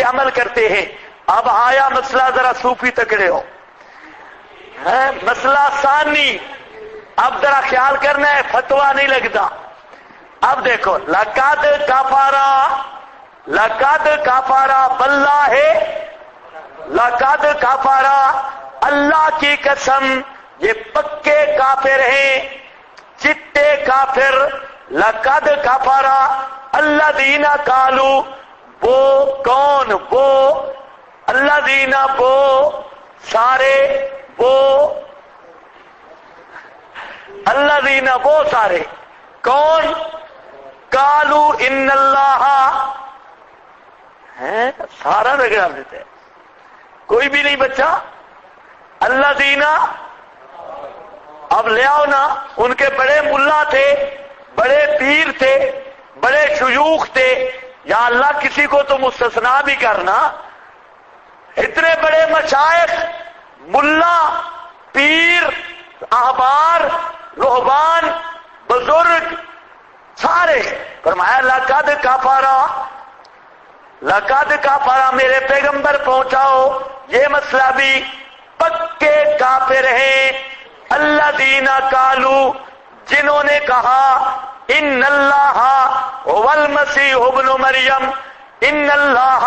کے عمل کرتے ہیں. اب آیا مسئلہ ذرا صوفی تکڑے ہو مسئلہ ثانی. اب ذرا خیال کرنا ہے, فتوا نہیں لگتا. اب دیکھو, لقد کفر باللہ, لقد کفر اللہ کی قسم یہ پکے کافر ہیں, چٹے کافر. لقد کفر الذین قالوا, وہ کون, وہ الذین, وہ سارے, وہ الذین, وہ سارے کون, قالوا ان اللہ, سارا رگڑا دیتے ہیں, کوئی بھی نہیں بچا. الذین, اب لے آؤ نا, ان کے بڑے ملا تھے, بڑے پیر تھے, بڑے شیوخ تھے. یا اللہ کسی کو تو مستثنا بھی کرنا. اتنے بڑے مشائخ, ملا, پیر, احبار, رہبان, بزرگ سارے. فرمایا لقد کفر, لقد کفر, میرے پیغمبر پہنچاؤ یہ مسئلہ بھی پکے کافر ہیں. الذین قالوا, جنہوں نے کہا ان اللہ هو المسیح ابن مریم, ان اللہ,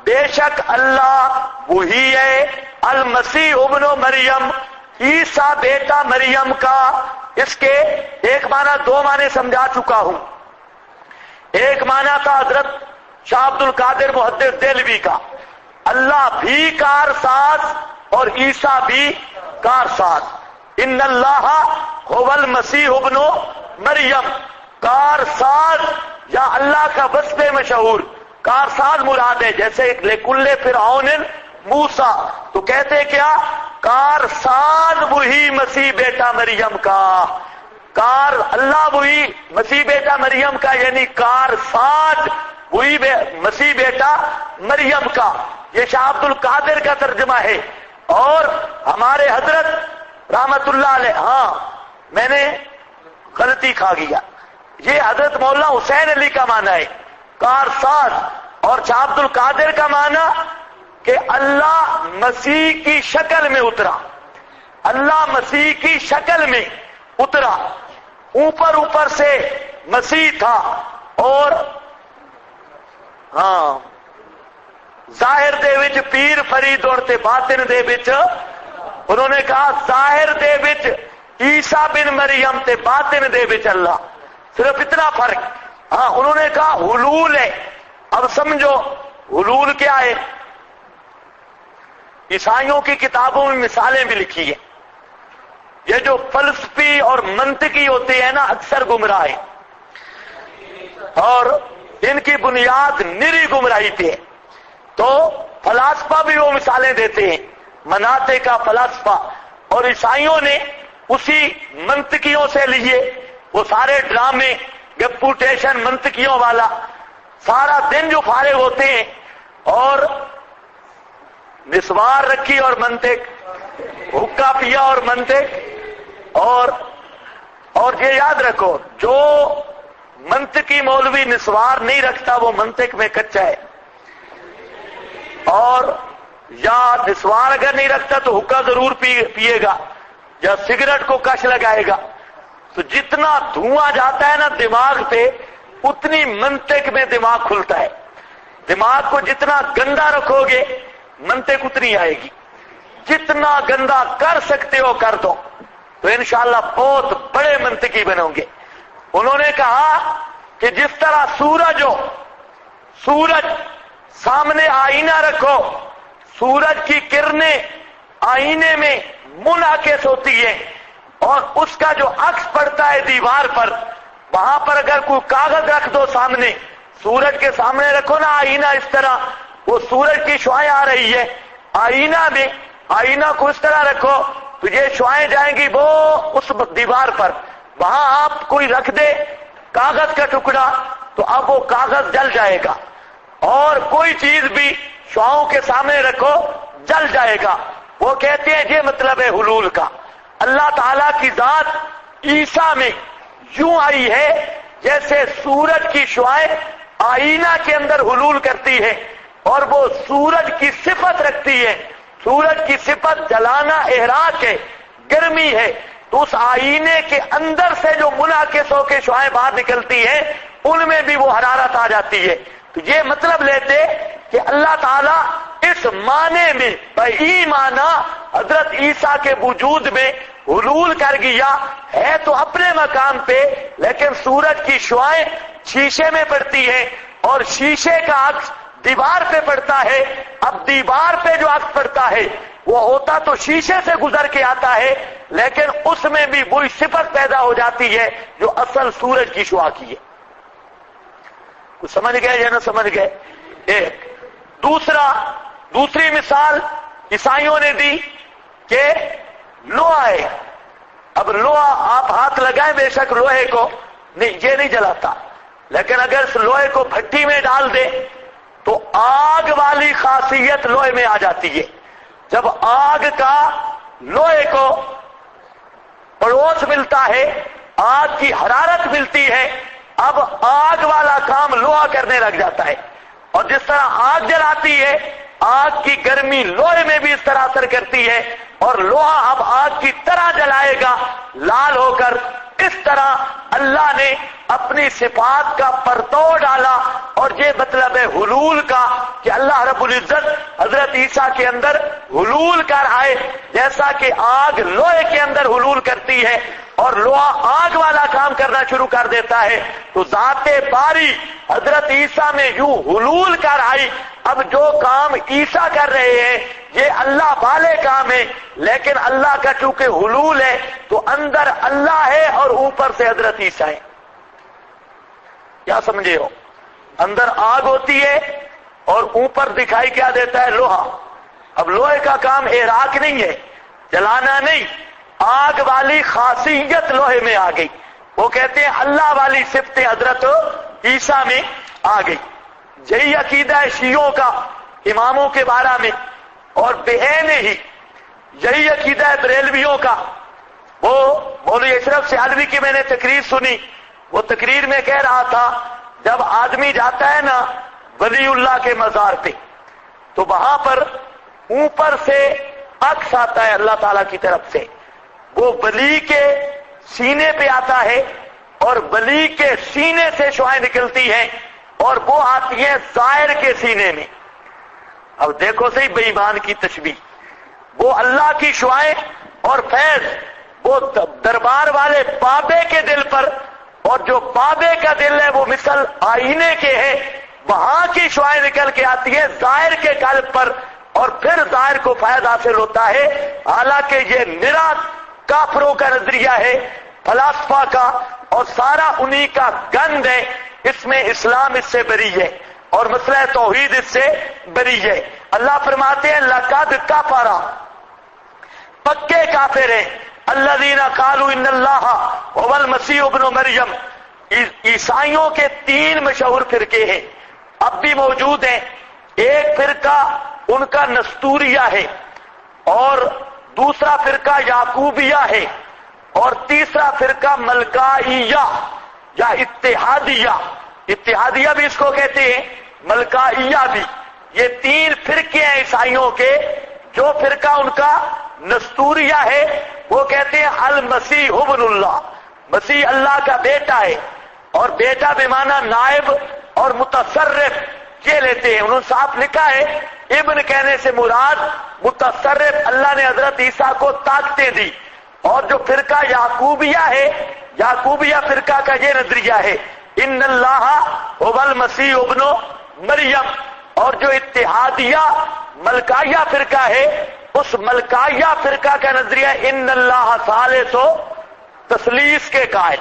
بے شک اللہ وہی ہے, المسیح ابن مریم, عیسیٰ بیٹا مریم کا. اس کے ایک معنی, دو معنی سمجھا چکا ہوں. ایک معنی تھا حضرت شاہ عبد القادر محدث دہلوی کا, اللہ بھی کارساز اور عیسیٰ بھی کارساز. ان اللہ هو المسیح ابن مریم, کارساز یا اللہ کا وصف مشہور. کارساز مراد ہے, جیسے لکل فرعون موسیٰ, تو کہتے کیا, کارساز وہی مسیح بیٹا مریم کا. کار اللہ وہی مسیح بیٹا مریم کا, یعنی کارساز وہی مسیح بیٹا مریم کا. یہ شاہ عبد القادر کا ترجمہ ہے. اور ہمارے حضرت رحمت اللہ علیہ, ہاں میں نے غلطی کھا گیا, یہ حضرت مولانا حسین علی کا معنی ہے کارساز. اور شاہ عبد القادر کا معنی کہ اللہ مسیح کی شکل میں اترا, اللہ مسیح کی شکل میں اترا. اوپر سے مسیح تھا, اور ہاں ظاہر دے وچ پیر فرید اور تے باطن دے وچ, انہوں نے کہا ظاہر دے وچ عیسیٰ بن مریم تے باطن دے وچ اللہ, صرف اتنا فرق. ہاں انہوں نے کہا حلول ہے. اب سمجھو حلول کیا ہے. عیسائیوں کی کتابوں میں مثالیں بھی لکھی ہیں. یہ جو فلسفی اور منطقی ہوتے ہیں نا, اکثر گمراہ ہیں, اور ان کی بنیاد نری گمراہی پہ ہے. تو فلاسفہ بھی وہ مثالیں دیتے ہیں, مناطق کا فلاسفہ, اور عیسائیوں نے اسی منطقیوں سے لیے وہ سارے ڈرامے, گپوٹیشن منطقیوں والا. سارا دن جو فارغ ہوتے ہیں اور نسوار رکھی اور منطق, حقہ پیا اور منطق, اور یہ یاد رکھو, جو منطقی مولوی نسوار نہیں رکھتا وہ منطق میں کچا ہے, اور یا نسوار اگر نہیں رکھتا تو حقہ ضرور پیے گا, یا سگریٹ کو کش لگائے گا. تو جتنا دھواں جاتا ہے نا دماغ پہ, اتنی منطق میں دماغ کھلتا ہے. دماغ کو جتنا گندا رکھو گے منطق اتنی آئے گی. جتنا گندا کر سکتے ہو کر دو, تو انشاءاللہ بہت بڑے منطقی بنو گے. انہوں نے کہا کہ جس طرح سورج ہو, سورج سامنے آئینہ رکھو, سورج کی کرنیں آئینے میں منعکس ہوتی ہیں, اور اس کا جو عکس پڑتا ہے دیوار پر, وہاں پر اگر کوئی کاغذ رکھ دو سامنے, سورج کے سامنے رکھو نا آئینہ اس طرح, وہ سورج کی شعاعیں آ رہی ہے آئینہ میں, آئینہ کو اس طرح رکھو تو یہ شعاعیں جائیں گی وہ اس دیوار پر. وہاں آپ کوئی رکھ دے کاغذ کا ٹکڑا تو اب وہ کاغذ جل جائے گا, اور کوئی چیز بھی شعاعوں کے سامنے رکھو جل جائے گا. وہ کہتے ہیں یہ مطلب ہے حلول کا. اللہ تعالیٰ کی ذات عیسیٰ میں یوں آئی ہے جیسے سورج کی شعاعیں آئینہ کے اندر حلول کرتی ہے. اور وہ سورج کی صفت رکھتی ہے، سورج کی صفت جلانا احراق ہے، گرمی ہے، تو اس آئینے کے اندر سے جو منعکس ہو کے شعاعیں باہر نکلتی ہیں ان میں بھی وہ حرارت آ جاتی ہے۔ تو یہ مطلب لیتے کہ اللہ تعالیٰ اس معنی میں بئی معنی حضرت عیسیٰ کے وجود میں حلول کر گیا ہے تو اپنے مقام پہ، لیکن سورج کی شعاعیں شیشے میں پڑتی ہے اور شیشے کا عکس دیوار پہ پڑتا ہے۔ اب دیوار پہ جو عکس پڑتا ہے وہ ہوتا تو شیشے سے گزر کے آتا ہے، لیکن اس میں بھی وہی صفت پیدا ہو جاتی ہے جو اصل سورج کی شعاع کی ہے۔ کچھ سمجھ گئے یا نہ سمجھ گئے؟ ایک دوسری مثال عیسائیوں نے دی کہ لوہا ہے۔ اب لوہا آپ ہاتھ لگائیں بے شک لوہے کو یہ نہیں جلاتا، لیکن اگر اس لوہے کو بھٹی میں ڈال دے تو آگ والی خاصیت لوہے میں آ جاتی ہے۔ جب آگ کا لوہے کو پڑوس ملتا ہے، آگ کی حرارت ملتی ہے، اب آگ والا کام لوہا کرنے لگ جاتا ہے، اور جس طرح آگ جلاتی ہے آگ کی گرمی لوہے میں بھی اس طرح اثر کرتی ہے، اور لوہا اب آگ کی طرح جلائے گا لال ہو کر۔ اس طرح اللہ نے اپنی صفات کا پرتو ڈالا، اور یہ مطلب ہے حلول کا کہ اللہ رب العزت حضرت عیسیٰ کے اندر حلول کر آئے، جیسا کہ آگ لوہے کے اندر حلول کرتی ہے اور لوہا آگ والا کام کرنا شروع کر دیتا ہے، تو ذات باری حضرت عیسیٰ میں یوں حلول کر آئی۔ اب جو کام عیسیٰ کر رہے ہیں یہ اللہ والے کام ہے، لیکن اللہ کا چونکہ حلول ہے تو اندر اللہ ہے اور اوپر سے حضرت عیسیٰ ہے۔ کیا سمجھے ہو؟ اندر آگ ہوتی ہے اور اوپر دکھائی کیا دیتا ہے؟ لوہا۔ اب لوہے کا کام احراق نہیں ہے، جلانا نہیں، آگ والی خاصیت لوہے میں آ گئی۔ وہ کہتے ہیں اللہ والی صفت حضرت عیسیٰ میں آ گئی۔ یہی عقیدہ ہے شیعوں کا اماموں کے بارے میں، اور بعین ہی یہی عقیدہ ہے بریلویوں کا۔ وہ مولوی اشرف سیالوی کی میں نے تقریر سنی، وہ تقریر میں کہہ رہا تھا جب آدمی جاتا ہے نا ولی اللہ کے مزار پہ تو وہاں پر اوپر سے عکس آتا ہے اللہ تعالیٰ کی طرف سے، وہ ولی کے سینے پہ آتا ہے اور ولی کے سینے سے شعاعیں نکلتی ہیں اور وہ آتی ہیں زائر کے سینے میں۔ اب دیکھو صحیح بے ایمان کی تشبیہ، وہ اللہ کی شعاعیں اور فیض وہ دربار والے بابے کے دل پر، اور جو بابے کا دل ہے وہ مثل آئینے کے ہے، وہاں کی شعاعیں نکل کے آتی ہے زائر کے قلب پر، اور پھر زائر کو فیض حاصل ہوتا ہے۔ حالانکہ یہ نرا کافروں کا نظریہ ہے، فلاسفہ کا، اور سارا انہی کا گند ہے۔ اس میں اسلام اس سے بری ہے اور مسئلہ توحید اس سے بری ہے۔ اللہ فرماتے ہیں لقد کفر، پکے کافر ہیں، الذین قالوا ان اللہ هو المسیح ابن مریم۔ عیسائیوں کے 3 مشہور فرقے ہیں، اب بھی موجود ہیں۔ ایک فرقہ ان کا نستوریہ ہے، اور دوسرا فرقہ یعقوبیہ ہے، اور تیسرا فرقہ ملکائیہ یا اتحادیہ۔ اتحادیہ بھی اس کو کہتے ہیں، ملکائیہ بھی۔ یہ 3 فرقے ہیں عیسائیوں کے۔ جو فرقہ ان کا نستوریہ ہے وہ کہتے ہیں المسیح ابن اللہ، مسیح اللہ کا بیٹا ہے، اور بیٹا بمعنی نائب اور متصرف یہ لیتے ہیں۔ انہوں نے صاف لکھا ہے ابن کہنے سے مراد متصرف، اللہ نے حضرت عیسیٰ کو طاقتیں دی۔ اور جو فرقہ یعقوبیہ ہے، یعقوبیہ فرقہ کا یہ نظریہ ہے ان اللہ هو المسیح ابن مریم۔ اور جو اتحادیہ ملکائیہ فرقہ ہے، اس ملکائیہ فرقہ کا نظریہ ان اللہ ثالث تثلیث کے قائل۔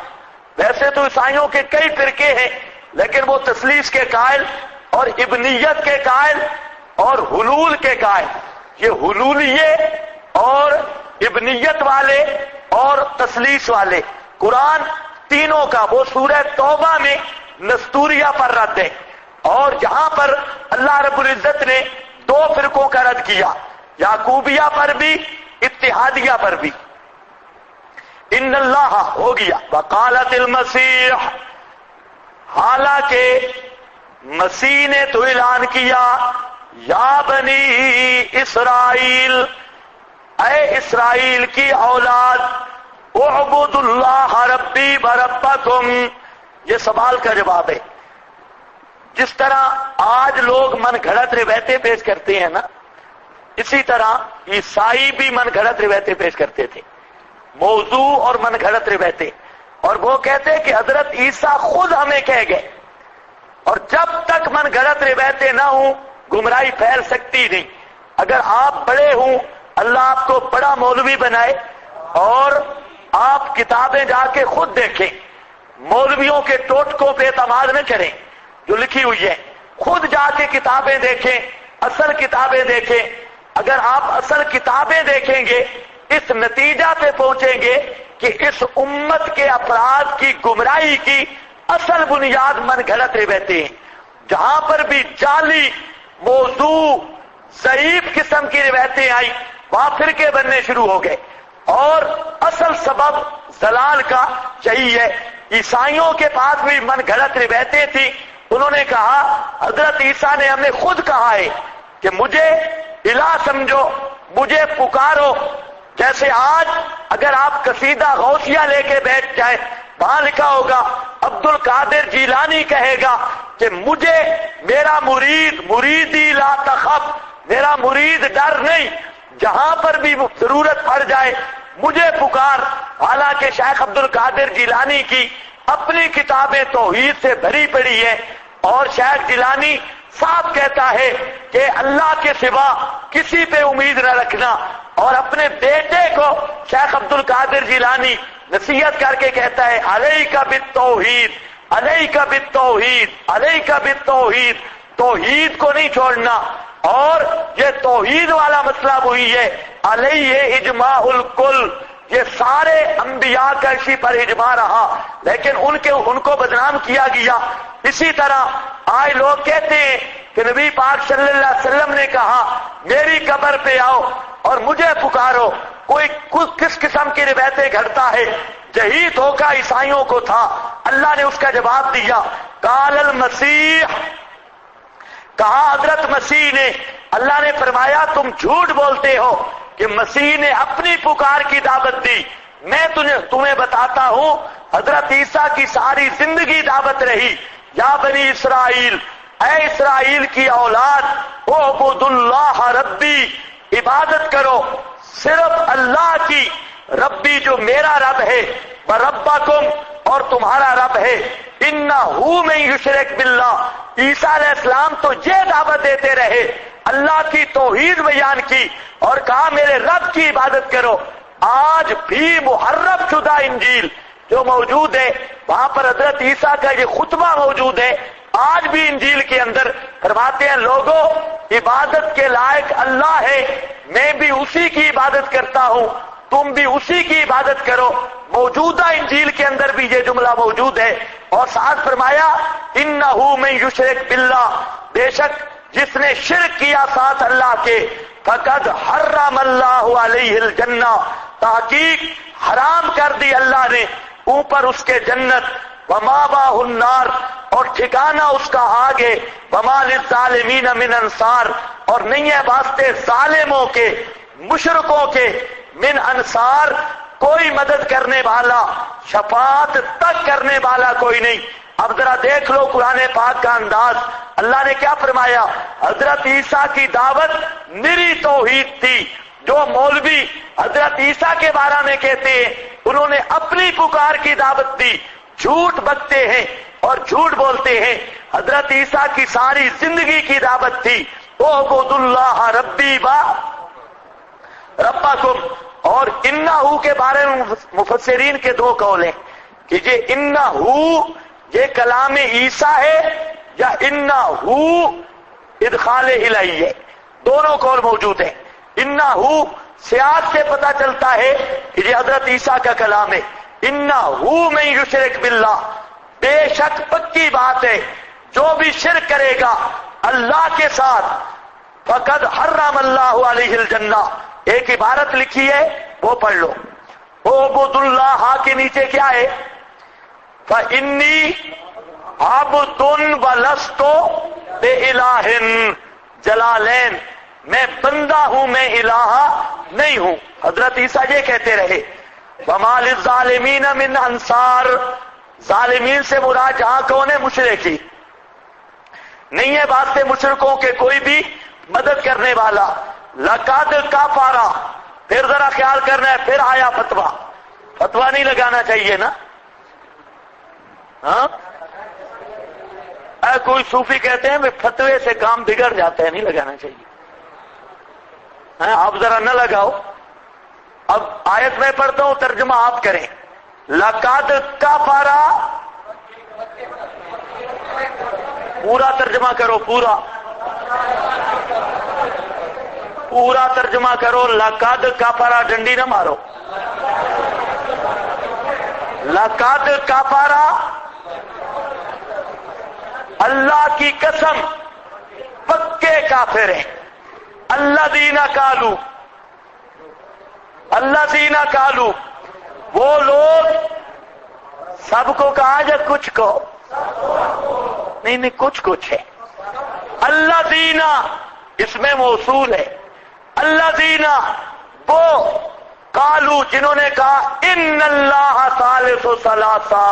ویسے تو عیسائیوں کے کئی فرقے ہیں لیکن وہ تثلیث کے قائل اور ابنیت کے قائل اور حلول کے قائل۔ یہ حلولیے اور ابنیت والے اور تثلیث والے، قرآن تینوں کا وہ سورہ توبہ میں نستوریہ پر رد ہے، اور جہاں پر اللہ رب العزت نے 2 فرقوں کا رد کیا، یعقوبیہ پر بھی اتحادیہ پر بھی۔ ان اللہ ہو گیا، وقالت المسیح، حالانکہ مسیح نے تو اعلان کیا بنی اسرائیل، اے اسرائیل کی اولاد، اعبدوا اللہ ربی وربکم، یہ سوال کا جواب ہے۔ جس طرح آج لوگ من گھڑت روایتیں پیش کرتے ہیں نا، اسی طرح عیسائی بھی من گھڑت روایتیں پیش کرتے تھے، موضوع اور من گھڑت روایتیں، اور وہ کہتے کہ حضرت عیسیٰ خود ہمیں کہہ گئے، اور جب تک من گھڑت روایتیں نہ ہوں گمراہی پھیل سکتی نہیں۔ اگر آپ بڑے ہوں، اللہ آپ کو بڑا مولوی بنائے اور آپ کتابیں جا کے خود دیکھیں، مولویوں کے ٹوٹکوں پہ اعتماد نہ کریں جو لکھی ہوئی ہے، خود جا کے کتابیں دیکھیں، اصل کتابیں دیکھیں۔ اگر آپ اصل کتابیں دیکھیں گے اس نتیجہ پہ پہنچیں گے کہ اس امت کے افراد کی گمراہی کی اصل بنیاد من گھڑت روایتیں ہیں۔ جہاں پر بھی جعلی موضوع ضعیف قسم کی روایتیں آئی وہاں فرقے بننے شروع ہو گئے، اور اصل سبب ضلال کا یہی ہے۔ عیسائیوں کے پاس بھی من گھڑت روایتیں تھیں، انہوں نے کہا حضرت عیسیٰ نے ہمیں خود کہا ہے کہ مجھے الہ سمجھو، مجھے پکارو۔ جیسے آج اگر آپ قصیدہ غوثیہ لے کے بیٹھ جائیں، وہاں لکھا ہوگا عبد القادر جیلانی کہے گا کہ مجھے میرا مریدی لا تخف، میرا مرید ڈر نہیں، جہاں پر بھی ضرورت پڑ جائے مجھے پکار۔ حالانکہ شیخ عبد القادر جیلانی کی اپنی کتابیں توحید سے بھری پڑی ہے، اور شیخ جیلانی صاحب کہتا ہے کہ اللہ کے سوا کسی پہ امید نہ رکھنا، اور اپنے بیٹے کو شیخ عبد القادر جیلانی نصیحت کر کے کہتا ہے علیک بالتوحید، علیک بالتوحید، علیک بالتوحید، توحید کو نہیں چھوڑنا۔ اور یہ توحید والا مسئلہ وہی ہے علیہ اجماع الکل، یہ سارے انبیاء کا اسی پر اجماع رہا، لیکن ان کو بدنام کیا گیا۔ اسی طرح آج لوگ کہتے ہیں کہ نبی پاک صلی اللہ علیہ وسلم نے کہا میری قبر پہ آؤ اور مجھے پکارو۔ کوئی کس قسم کی روایتیں گھڑتا ہے، یہی دھوکہ عیسائیوں کو تھا۔ اللہ نے اس کا جواب دیا، قال المسیح، کہا حضرت مسیح نے، اللہ نے فرمایا تم جھوٹ بولتے ہو کہ مسیح نے اپنی پکار کی دعوت دی۔ میں تمہیں بتاتا ہوں حضرت عیسیٰ کی ساری زندگی دعوت رہی، یا بنی اسرائیل، اے اسرائیل کی اولاد، اعبدوا اللہ ربی، عبادت کرو صرف اللہ کی، ربی جو میرا رب ہے، وربکم، اور تمہارا رب ہے، انہ من یشرک باللہ۔ عیسیٰ علیہ السلام تو یہ دعوت دیتے رہے، اللہ کی توحید بیان کی اور کہا میرے رب کی عبادت کرو۔ آج بھی محرف شدہ انجیل جو موجود ہے وہاں پر حضرت عیسیٰ کا یہ خطبہ موجود ہے۔ آج بھی انجیل کے اندر فرماتے ہیں لوگوں عبادت کے لائق اللہ ہے، میں بھی اسی کی عبادت کرتا ہوں، تم بھی اسی کی عبادت کرو۔ موجودہ انجیل کے اندر بھی یہ جملہ موجود ہے، اور ساتھ فرمایا انہ من یشرک باللہ، بے شک جس نے شرک کیا ساتھ اللہ کے، فقد حرم اللہ علیہ الجنہ، تحقیق حرام کر دی اللہ نے اوپر اس کے جنت، ومأواہ النار، اور ٹھکانہ اس کا آگے، وما للظالمین من انصار، اور نہیں ہے واسطے ظالموں کے، مشرکوں کے، من انصار، کوئی مدد کرنے والا، شفاعت تک کرنے والا کوئی نہیں۔ اب ذرا دیکھ لو قرآن پاک کا انداز، اللہ نے کیا فرمایا؟ حضرت عیسیٰ کی دعوت نری توحید تھی۔ جو مولوی حضرت عیسیٰ کے بارے میں کہتے ہیں انہوں نے اپنی پکار کی دعوت دی، جھوٹ بکتے ہیں اور جھوٹ بولتے ہیں۔ حضرت عیسیٰ کی ساری زندگی کی دعوت تھی اعبدوا اللہ ربی و ربکم، اور انہ کے بارے میں مفسرین کے دو قول ہیں کہ یہ انہ یہ کلام عیسیٰ ہے یا انہ ادخال الہی ہے، دونوں قول موجود ہیں۔ انہ سیاق سے پتہ چلتا ہے کہ یہ حضرت عیسیٰ کا کلام ہے۔ انہ من یشرک باللہ، بے شک پکی بات ہے جو بھی شرک کرے گا اللہ کے ساتھ، فقد حرم اللہ علیہ الجنہ۔ ایک عبارت لکھی ہے وہ پڑھ لو، اعبدوا اللہ کے نیچے کیا ہے؟ فإنی عبد ولست بإلہ، جلالین میں بندہ ہوں، میں الہ نہیں ہوں۔ حضرت عیسیٰ یہ کہتے رہے وَمَا لِلظَّالِمِينَ مِنْ أَنصَارٍ، ظالمین سے مراد جہاں کون ہے؟ مشرکی، نہیں ہے واسطے مشرکوں کے کوئی بھی مدد کرنے والا۔ لَقَدْ كَفَرَ، پھر ذرا خیال کرنا ہے، پھر آیا فتویٰ، فتویٰ نہیں لگانا چاہیے نا، ہاں؟ کوئی صوفی کہتے ہیں فتوے سے کام بگڑ جاتا ہے، نہیں لگانا چاہیے، آپ ذرا نہ لگاؤ۔ اب آیت میں پڑھتا ہوں، ترجمہ آپ کریں۔ لَقَدْ كَفَرَ، پورا ترجمہ کرو، پورا ترجمہ کرو۔ لَقَدْ كَفَرَ، ڈنڈی نہ مارو۔ لَقَدْ كَفَرَ، اللہ کی قسم پکے کافر ہیں۔ الذین قالوا، الذین قالوا، وہ لوگ، سب کو کہا یا کچھ کو؟ نہیں، کچھ ہے۔ الذین اس میں موصول ہے، الذین وہ، قالوا جنہوں نے کہا ان اللہ ثالث ثلاثہ،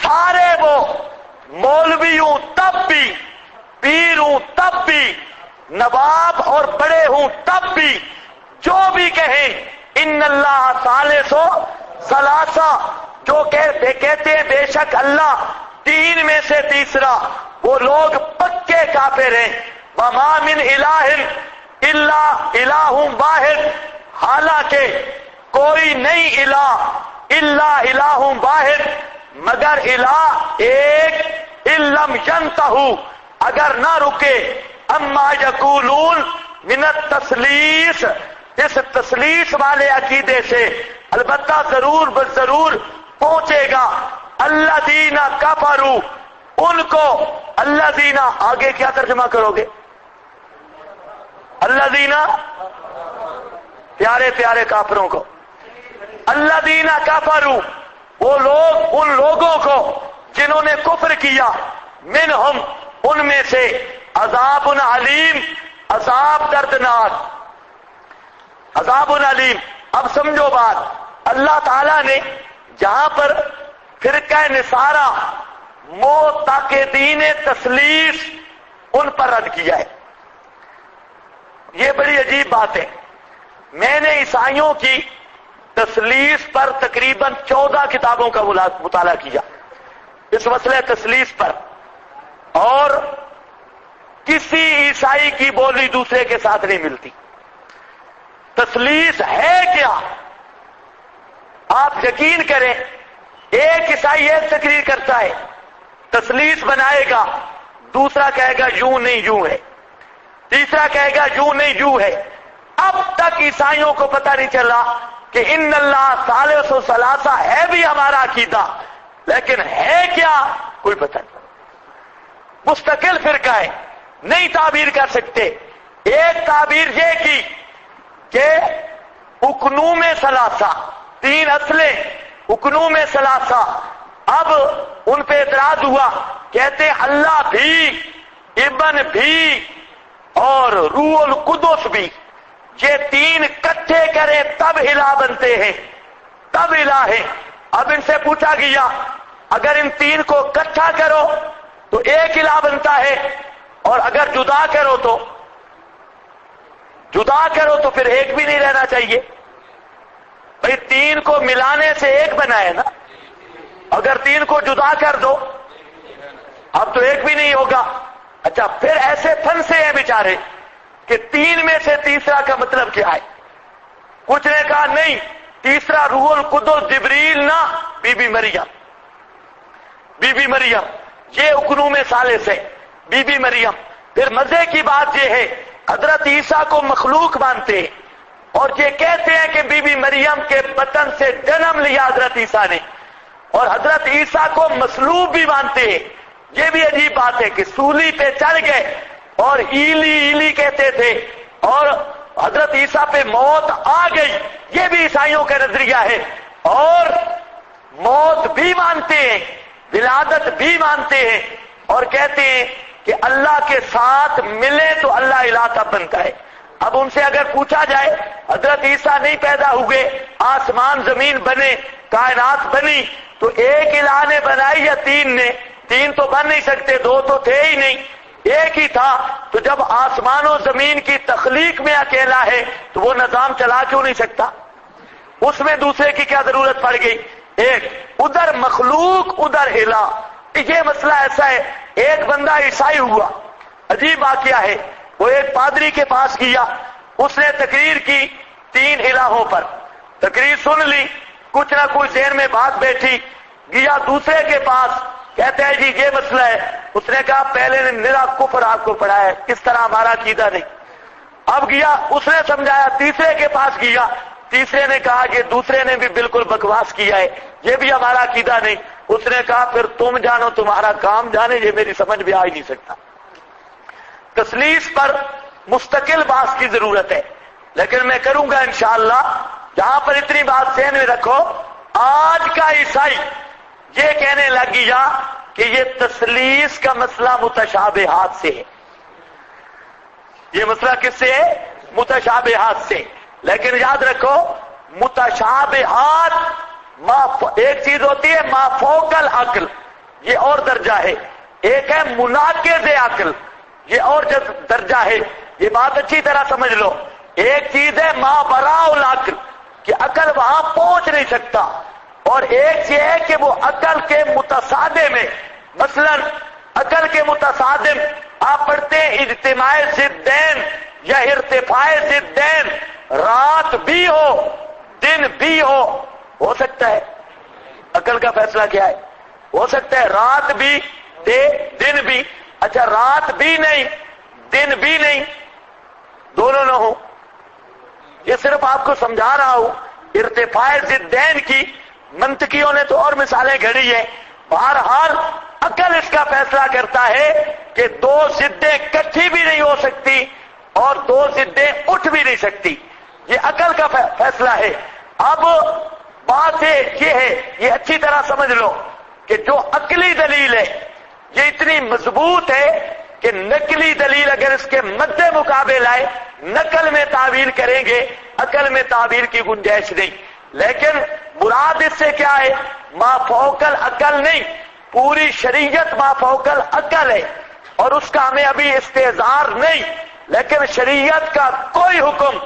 سارے وہ، مولوی ہوں تب بھی، پیر ہوں تب بھی، نواب اور بڑے ہوں تب بھی، جو بھی کہیں ان اللہ ثالث ثلاثہ، جو کہتے ہیں بے شک اللہ تین میں سے تیسرا، وہ لوگ پکے کافر ہیں۔ وما من الہ الا الہ واحد، حالانکہ کوئی نہیں الہ الا الہ واحد، مگر الہ ایک، ان لم ینتہوا، اگر نہ رکے، اما یقولون من التثلیث، اس تثلیث والے عقیدے سے، البتہ ضرور بضرور پہنچے گا۔ الذین کفروا، ان کو، الذین، آگے کیا ترجمہ کرو گے؟ الذین، پیارے پیارے کافروں کو، الذین کفروا، وہ لوگ، ان لوگوں کو جنہوں نے کفر کیا، منہم، ان میں سے، عذاب علیم، عذاب دردناک، عذاب علیم۔ اب سمجھو بات، اللہ تعالیٰ نے جہاں پر فرقہ نصارہ معتقدین تثلیث، ان پر رد کیا ہے۔ یہ بڑی عجیب بات ہے، میں نے عیسائیوں کی تثلیث پر تقریباً 14 کتابوں کا مطالعہ کیا، اس مسئلہ تثلیث پر، اور کسی عیسائی کی بولی دوسرے کے ساتھ نہیں ملتی۔ تثلیث ہے کیا؟ آپ یقین کریں، ایک عیسائی ایک تقریر کرتا ہے، تثلیث بنائے گا، دوسرا کہے گا یوں نہیں یوں ہے، تیسرا کہے گا یوں نہیں یوں ہے۔ اب تک عیسائیوں کو پتہ نہیں چلا کہ ان اللہ ثالث ثلاثہ ہے بھی ہمارا عقیدہ، لیکن ہے کیا کوئی پتہ نہیں۔ مستقل فرقہ ہے، نہیں تعبیر کر سکتے۔ ایک تعبیر یہ کی کہ اکنوم ثلاثہ، تین اصلیں، اکنوم ثلاثہ۔ اب ان پہ اعتراض ہوا، کہتے اللہ بھی، ابن بھی، اور روح القدس بھی، یہ تین کٹھے کریں تب الہ بنتے ہیں، تب الہ ہے۔ اب ان سے پوچھا گیا اگر ان تین کو کٹھا کرو تو ایک الہ بنتا ہے، اور اگر جدا کرو تو پھر ایک بھی نہیں رہنا چاہیے۔ بھئی تین کو ملانے سے ایک بنا ہے نا، اگر تین کو جدا کر دو اب تو ایک بھی نہیں ہوگا۔ اچھا، پھر ایسے پھنسے ہیں بیچارے کہ تین میں سے تیسرا کا مطلب کیا ہے؟ کچھ نے کہا نہیں، تیسرا روح القدس جبریل نہ، بی بی مریم، بی بی مریم، یہ اکنوم ثالث ہے، بی بی مریم۔ پھر مزے کی بات یہ ہے، حضرت عیسیٰ کو مخلوق مانتے ہیں، اور یہ کہتے ہیں کہ بی بی مریم کے بطن سے جنم لیا حضرت عیسیٰ نے، اور حضرت عیسیٰ کو مصلوب بھی مانتے ہیں۔ یہ بھی عجیب بات ہے کہ سولی پہ چڑھ گئے اور ایلی ایلی کہتے تھے، اور حضرت عیسیٰ پہ موت آ گئی، یہ بھی عیسائیوں کا نظریہ ہے۔ اور موت بھی مانتے ہیں، ولادت بھی مانتے ہیں، اور کہتے ہیں کہ اللہ کے ساتھ ملے تو اللہ الہ تب بنتا ہے۔ اب ان سے اگر پوچھا جائے حضرت عیسیٰ نہیں پیدا ہوئے، آسمان زمین بنے، کائنات بنی، تو ایک الہ نے بنائی یا تین نے؟ تین تو بن نہیں سکتے، دو تو تھے ہی نہیں، ایک ہی تھا۔ تو جب آسمان و زمین کی تخلیق میں اکیلا ہے تو وہ نظام چلا کیوں نہیں سکتا؟ اس میں دوسرے کی کیا ضرورت پڑ گئی؟ ایک ادھر مخلوق ادھر الہ، یہ مسئلہ ایسا ہے۔ ایک بندہ عیسائی ہوا، عجیب واقعہ ہے، وہ ایک پادری کے پاس گیا، اس نے تقریر کی 3 الہوں پر، تقریر سن لی، کچھ نہ کچھ ذہن میں بات بیٹھی، گیا دوسرے کے پاس، کہتا ہے جی یہ مسئلہ ہے۔ اس نے کہا پہلے نے میرا کفر آپ کو پڑھا ہے، اس طرح ہمارا عقیدہ نہیں۔ اب گیا، اس نے سمجھایا، تیسرے کے پاس گیا، تیسرے نے کہا کہ دوسرے نے بھی بالکل بکواس کیا ہے، یہ بھی ہمارا عقیدہ نہیں۔ اس نے کہا پھر تم جانو، تمہارا کام جانے، یہ میری سمجھ میں آ ہی نہیں سکتا۔ تثلیث پر مستقل بحث کی ضرورت ہے، لیکن میں کروں گا انشاءاللہ۔ جہاں پر اتنی بات ذہن میں رکھو، آج کا عیسائی یہ کہنے لگ گیا کہ یہ تثلیث کا مسئلہ متشابہات سے ہے۔ یہ مسئلہ کس سے ہے؟ متشابہات سے۔ لیکن یاد رکھو، متشابہات ایک چیز ہوتی ہے ما فوق العقل، یہ اور درجہ ہے، ایک ہے مناقض عقل، یہ اور درجہ ہے۔ یہ بات اچھی طرح سمجھ لو، ایک چیز ہے ما براء العقل کہ عقل وہاں پہنچ نہیں سکتا، اور ایک یہ ہے کہ وہ عقل کے متصادم میں، مثلا عقل کے متصادم آپ پڑھتے ہیں اجتماع ضدین یا ارتفاع ضدین، رات بھی ہو دن بھی ہو سکتا ہے۔ عقل کا فیصلہ کیا ہے؟ ہو سکتا ہے رات بھی دن بھی، اچھا رات بھی نہیں دن بھی نہیں، دونوں نہ ہو۔ یہ صرف آپ کو سمجھا رہا ہوں، ارتفاع ضدین کی منطقیوں نے تو اور مثالیں گھڑی ہیں۔ بہرحال عقل اس کا فیصلہ کرتا ہے کہ 2 ضدیں کٹھی بھی نہیں ہو سکتی اور 2 ضدیں اٹھ بھی نہیں سکتی، یہ عقل کا فیصلہ ہے۔ اب بات یہ ہے، یہ اچھی طرح سمجھ لو کہ جو عقلی دلیل ہے یہ اتنی مضبوط ہے کہ نقلی دلیل اگر اس کے مد مقابل آئے، نقل میں تعبیر کریں گے، عقل میں تعبیر کی گنجائش نہیں۔ لیکن مراد اس سے کیا ہے؟ ما فوق العقل نہیں، پوری شریعت ما فوق العقل ہے، اور اس کا ہمیں ابھی استحضار نہیں، لیکن شریعت کا کوئی حکم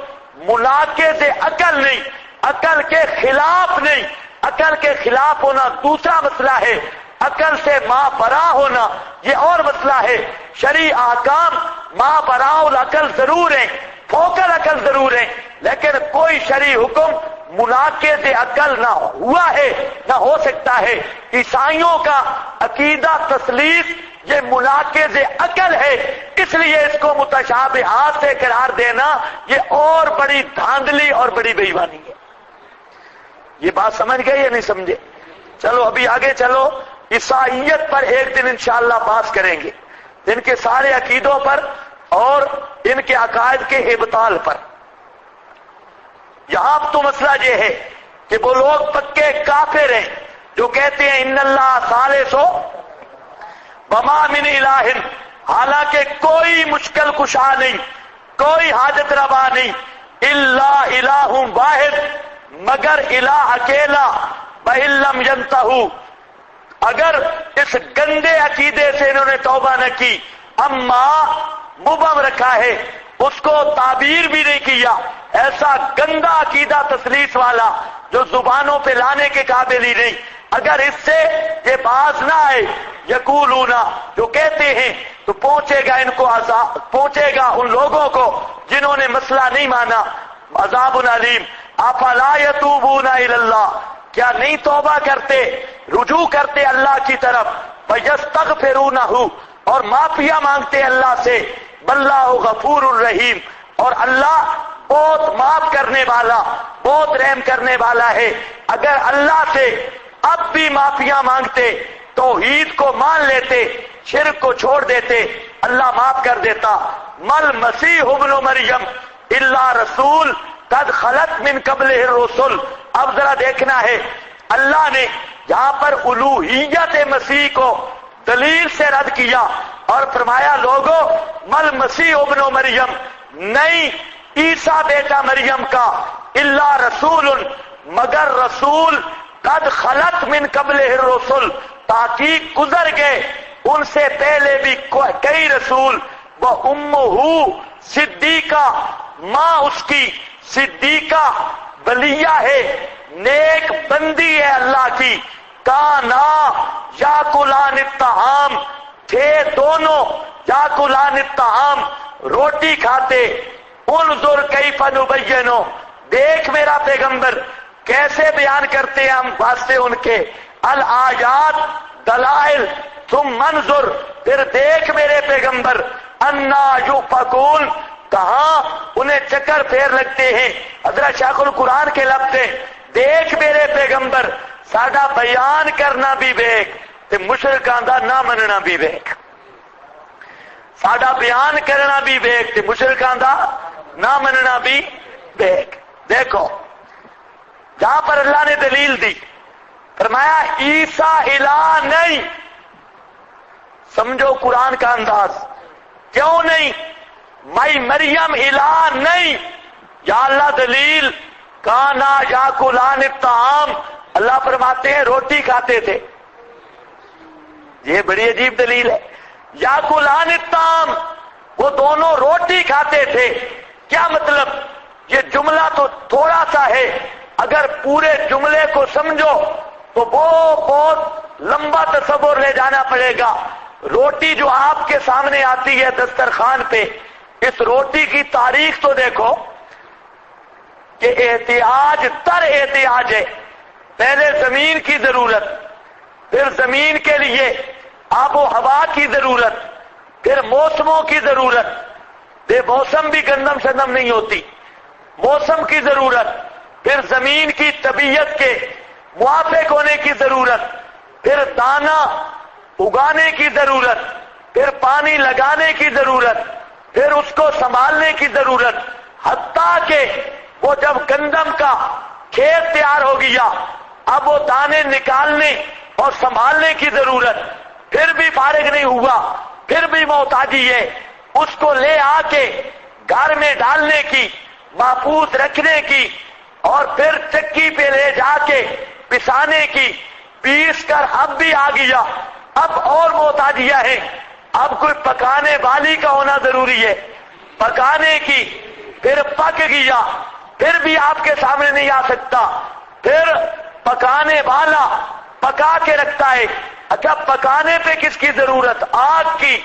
مناقض عقل نہیں، عقل کے خلاف نہیں۔ عقل کے خلاف ہونا دوسرا مسئلہ ہے، عقل سے ما براء ہونا یہ اور مسئلہ ہے۔ شرعی احکام ما براء العقل ضرور ہیں، فوق العقل ضرور ہیں، لیکن کوئی شرعی حکم مناقض عقل نہ ہوا ہے نہ ہو سکتا ہے۔ عیسائیوں کا عقیدہ تثلیث یہ مناقض عقل ہے، اس لیے اس کو متشابہات سے قرار دینا یہ اور بڑی دھاندلی اور بڑی بے ایمانی ہے۔ یہ بات سمجھ گئے یا نہیں سمجھے؟ چلو ابھی آگے چلو، عیسائیت پر ایک دن انشاءاللہ بات کریں گے، ان کے سارے عقیدوں پر اور ان کے عقائد کے ابطال پر۔ یہاں تو مسئلہ یہ ہے کہ وہ لوگ پکے کافر ہیں جو کہتے ہیں ان اللہ ثالث وما من الہ، حالانکہ کوئی مشکل کشا نہیں، کوئی حاجت روا نہیں، الا الہ واحد، مگر الہ اکیلا، وَإِن لَّمْ يَنْتَهُوا، اگر اس گندے عقیدے سے انہوں نے توبہ نہ کی، اما مبہم رکھا ہے، اس کو تعبیر بھی نہیں کیا، ایسا گندا عقیدہ تثلیث والا جو زبانوں پہ لانے کے قابل ہی نہیں، اگر اس سے یہ باز نہ آئے، یقولون، جو کہتے ہیں، تو پہنچے گا ان کو عذاب، پہنچے گا ان لوگوں کو جنہوں نے مسئلہ نہیں مانا، عذاب علیم۔ افلا یتوبون الی اللہ، کیا نہیں توبہ کرتے، رجوع کرتے اللہ کی طرف، فیستغفرونہ، اور معافیا مانگتے اللہ سے، واللہ غفور الرحیم، اور اللہ بہت معاف کرنے والا، بہت رحم کرنے والا ہے۔ اگر اللہ سے اب بھی معافیا مانگتے، توحید کو مان لیتے، شرک کو چھوڑ دیتے، اللہ معاف کر دیتا۔ مل مسیح ابن مریم الا رسول قد خلت من قبلہ الرسل، اب ذرا دیکھنا ہے، اللہ نے جہاں پر الوہیت مسیح کو دلیل سے رد کیا، اور فرمایا لوگو مل مسیح ابن مریم، نہیں عیسیٰ بیٹا مریم کا، الا رسول، مگر رسول، قد خلت من قبلہ الرسل، تحقیق گزر گئے ان سے پہلے بھی کئی رسول، وہ امہ صدیقہ، ماں اس کی صدیقہ ولیہ ہے، نیک بندی ہے اللہ کی، کانا یاکلان الطعام، تھے دونوں یاکلان الطعام، روٹی کھاتے، انظر کیف نبینو، دیکھ میرا پیغمبر کیسے بیان کرتے ہیں ہم واسطے ان کے، الآیات دلائل، تم منظر، پھر دیکھ میرے پیغمبر، انا یؤفکون، کہاں انہیں چکر پھیر لگتے ہیں۔ حضرت شیخ القرآن کے لفظ ہیں، دیکھ میرے پیغمبر ساڈا بیان کرنا بھی ویک تے مشرکاں دا نہ مننا بھی ویک، ساڈا بیان کرنا بھی ویک تے مشرکاں دا نہ مننا بھی ویک۔ دیکھو جہاں پر اللہ نے دلیل دی، فرمایا عیسیٰ الہ نہیں، سمجھو قرآن کا انداز، کیوں نہیں؟ مائی مریم الہ نہیں، یا اللہ دلیل، کانا یاکلان الطعام، اللہ فرماتے ہیں روٹی کھاتے تھے، یہ بڑی عجیب دلیل ہے، یاکلان الطعام، وہ دونوں روٹی کھاتے تھے، کیا مطلب؟ یہ جملہ تو تھوڑا سا ہے، اگر پورے جملے کو سمجھو تو بہت لمبا تصور لے جانا پڑے گا۔ روٹی جو آپ کے سامنے آتی ہے دسترخوان پہ، اس روٹی کی تاریخ تو دیکھو کہ احتیاج تر احتیاج ہے، پہلے زمین کی ضرورت، پھر زمین کے لیے آب و ہوا کی ضرورت، پھر موسموں کی ضرورت، بے موسم بھی گندم شندم نہیں ہوتی، موسم کی ضرورت، پھر زمین کی طبیعت کے موافق ہونے کی ضرورت، پھر دانہ اگانے کی ضرورت، پھر پانی لگانے کی ضرورت، پھر اس کو سنبھالنے کی ضرورت، حتیٰ کہ وہ جب گندم کا کھیت تیار ہو گیا اب وہ دانے نکالنے اور سنبھالنے کی ضرورت، پھر بھی فارغ نہیں ہوا، پھر بھی محتاجی ہے، اس کو لے آ کے گھر میں ڈالنے کی، محفوظ رکھنے کی، اور پھر چکی پہ لے جا کے پسانے کی، پیس کر اب بھی آ گیا، اب اور محتاجیاں ہیں، اب کوئی پکانے والی کا ہونا ضروری ہے، پکانے کی، پھر پک گیا، پھر بھی آپ کے سامنے نہیں آ سکتا، پھر پکانے والا پکا کے رکھتا ہے، اچھا پکانے پہ کس کی ضرورت؟ آگ کی،